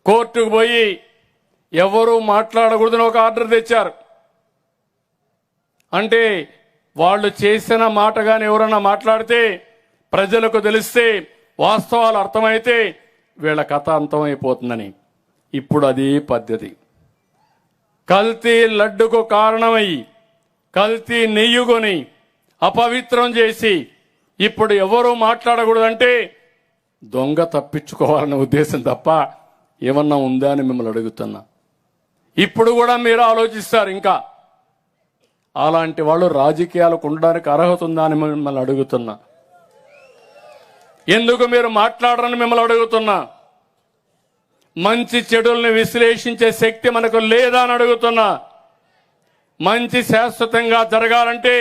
కోర్టుకు పోయి ఎవరూ మాట్లాడకూడదని ఒక ఆర్డర్ తెచ్చారు. అంటే వాళ్ళు చేసిన మాట కానీ ఎవరన్నా మాట్లాడితే ప్రజలకు తెలిస్తే వాస్తవాలు అర్థమైతే వీళ్ళ కథ అంతమైపోతుందని. ఇప్పుడు అదే పద్ధతి. కల్తీ లడ్డుకు కారణమయ్యి కల్తీ నెయ్యుకొని అపవిత్రం చేసి ఇప్పుడు ఎవరూ మాట్లాడకూడదంటే దొంగ తప్పించుకోవాలనే ఉద్దేశం తప్ప ఏమన్నా ఉందా అని మిమ్మల్ని అడుగుతున్నా. ఇప్పుడు కూడా మీరు ఆలోచిస్తారు. ఇంకా అలాంటి వాళ్ళు రాజకీయాలకు ఉండడానికి అర్హత ఉందా అని మిమ్మల్ని అడుగుతున్నా. ఎందుకు మీరు మాట్లాడరని మిమ్మల్ని అడుగుతున్నా. మంచి చెడుల్ని విశ్లేషించే శక్తి మనకు లేదా అని అడుగుతున్నా. మంచి శాశ్వతంగా జరగాలంటే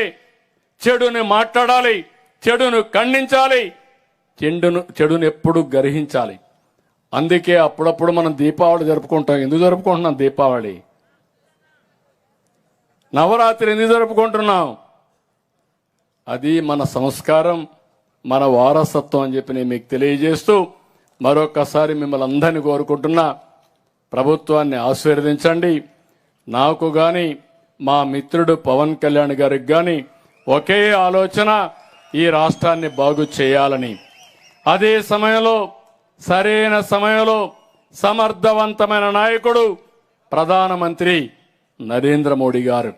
చెడుని మాట్లాడాలి, చెడును ఖండించాలి, చెడును ఎప్పుడు గ్రహించాలి. అందుకే అప్పుడప్పుడు మనం దీపావళి జరుపుకుంటాం. ఎందుకు జరుపుకుంటున్నాం దీపావళి? నవరాత్రి ఎందుకు జరుపుకుంటున్నాం? అది మన సంస్కారం, మన వారసత్వం అని చెప్పి నేను మీకు తెలియజేస్తూ మరొకసారి మిమ్మల్ని అందరినీ కోరుకుంటున్నా, ప్రభుత్వాన్ని ఆశీర్వదించండి. నాకు గాని మా మిత్రుడు పవన్ కళ్యాణ్ గారికి గాని ఒకే ఆలోచన, ఈ రాష్ట్రాన్ని బాగు చేయాలని. అదే సమయంలో సరైన సమయంలో సమర్థవంతమైన నాయకుడు ప్రధానమంత్రి నరేంద్ర మోడీ గారు.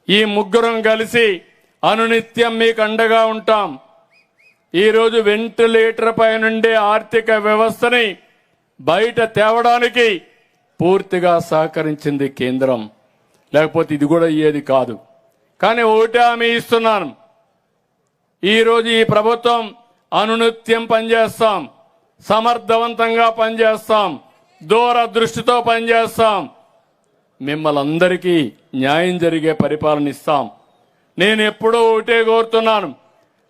ఈ ముగ్గురం కలిసి అనునిత్యం మీకు అండగా ఉంటాం. ఈరోజు వెంటిలేటర్ పై నుండే ఆర్థిక వ్యవస్థని బయట తేవడానికి పూర్తిగా సహకరించింది కేంద్రం. లేకపోతే ఇది కూడా అయ్యేది కాదు. కానీ ఒకటే హామీ ఇస్తున్నాను, ఈరోజు ఈ ప్రభుత్వం అనునిత్యం పనిచేస్తాం, సమర్థవంతంగా పనిచేస్తాం, దూరదృష్టితో పనిచేస్తాం, మిమ్మల్ని అందరికీ న్యాయం జరిగే పరిపాలన ఇస్తాం. నేను ఎప్పుడూ ఒకటే కోరుతున్నాను,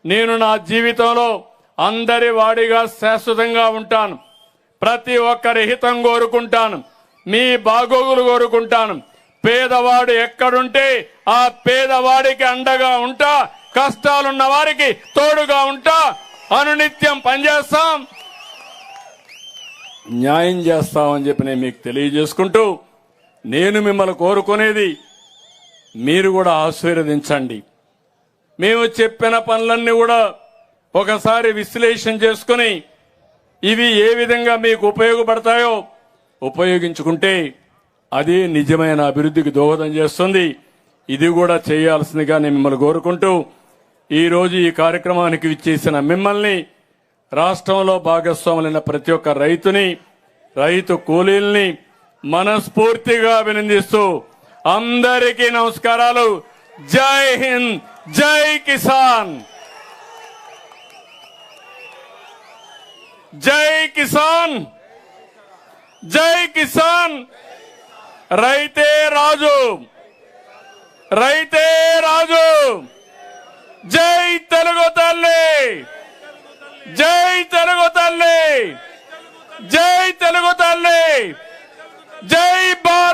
నేను నా జీవితంలో అందరి వాడిగా శాశ్వతంగా ఉంటాను. ప్రతి ఒక్కరి హితం కోరుకుంటాను, మీ బాగోగులు కోరుకుంటాను. పేదవాడు ఎక్కడుంటే ఆ పేదవాడికి అండగా ఉంటా, కష్టాలున్న వారికి తోడుగా ఉంటా. అనునిత్యం పనిచేస్తాం, న్యాయం చేస్తామని చెప్పి నేను మీకు తెలియజేసుకుంటూ, నేను మిమ్మల్ని కోరుకునేది మీరు కూడా ఆశీర్వదించండి. మేము చెప్పిన పనులన్నీ కూడా ఒకసారి విశ్లేషణ చేసుకుని ఇవి ఏ విధంగా మీకు ఉపయోగపడతాయో ఉపయోగించుకుంటే అది నిజమైన అభివృద్ధికి దోహదం చేస్తుంది. ఇది కూడా చేయాల్సిందిగా నేను మిమ్మల్ని కోరుకుంటూ, ఈరోజు ఈ కార్యక్రమానికి విచ్చేసిన మిమ్మల్ని, రాష్ట్రంలో భాగస్వాములైన ప్రతి ఒక్క రైతుని, రైతు కూలీల్ని మనస్ఫూర్తిగా అభినందిస్తూ అందరికీ నమస్కారాలు. జై హింద్, జై కిసాన్, జై కిసాన్, జై కిసాన్. రైతే రాజు, రైతే రాజు. జై తెలుగు తల్లి, జై తెలుగు తల్లి, జై తెలుగు తల్లి, జై భారత్.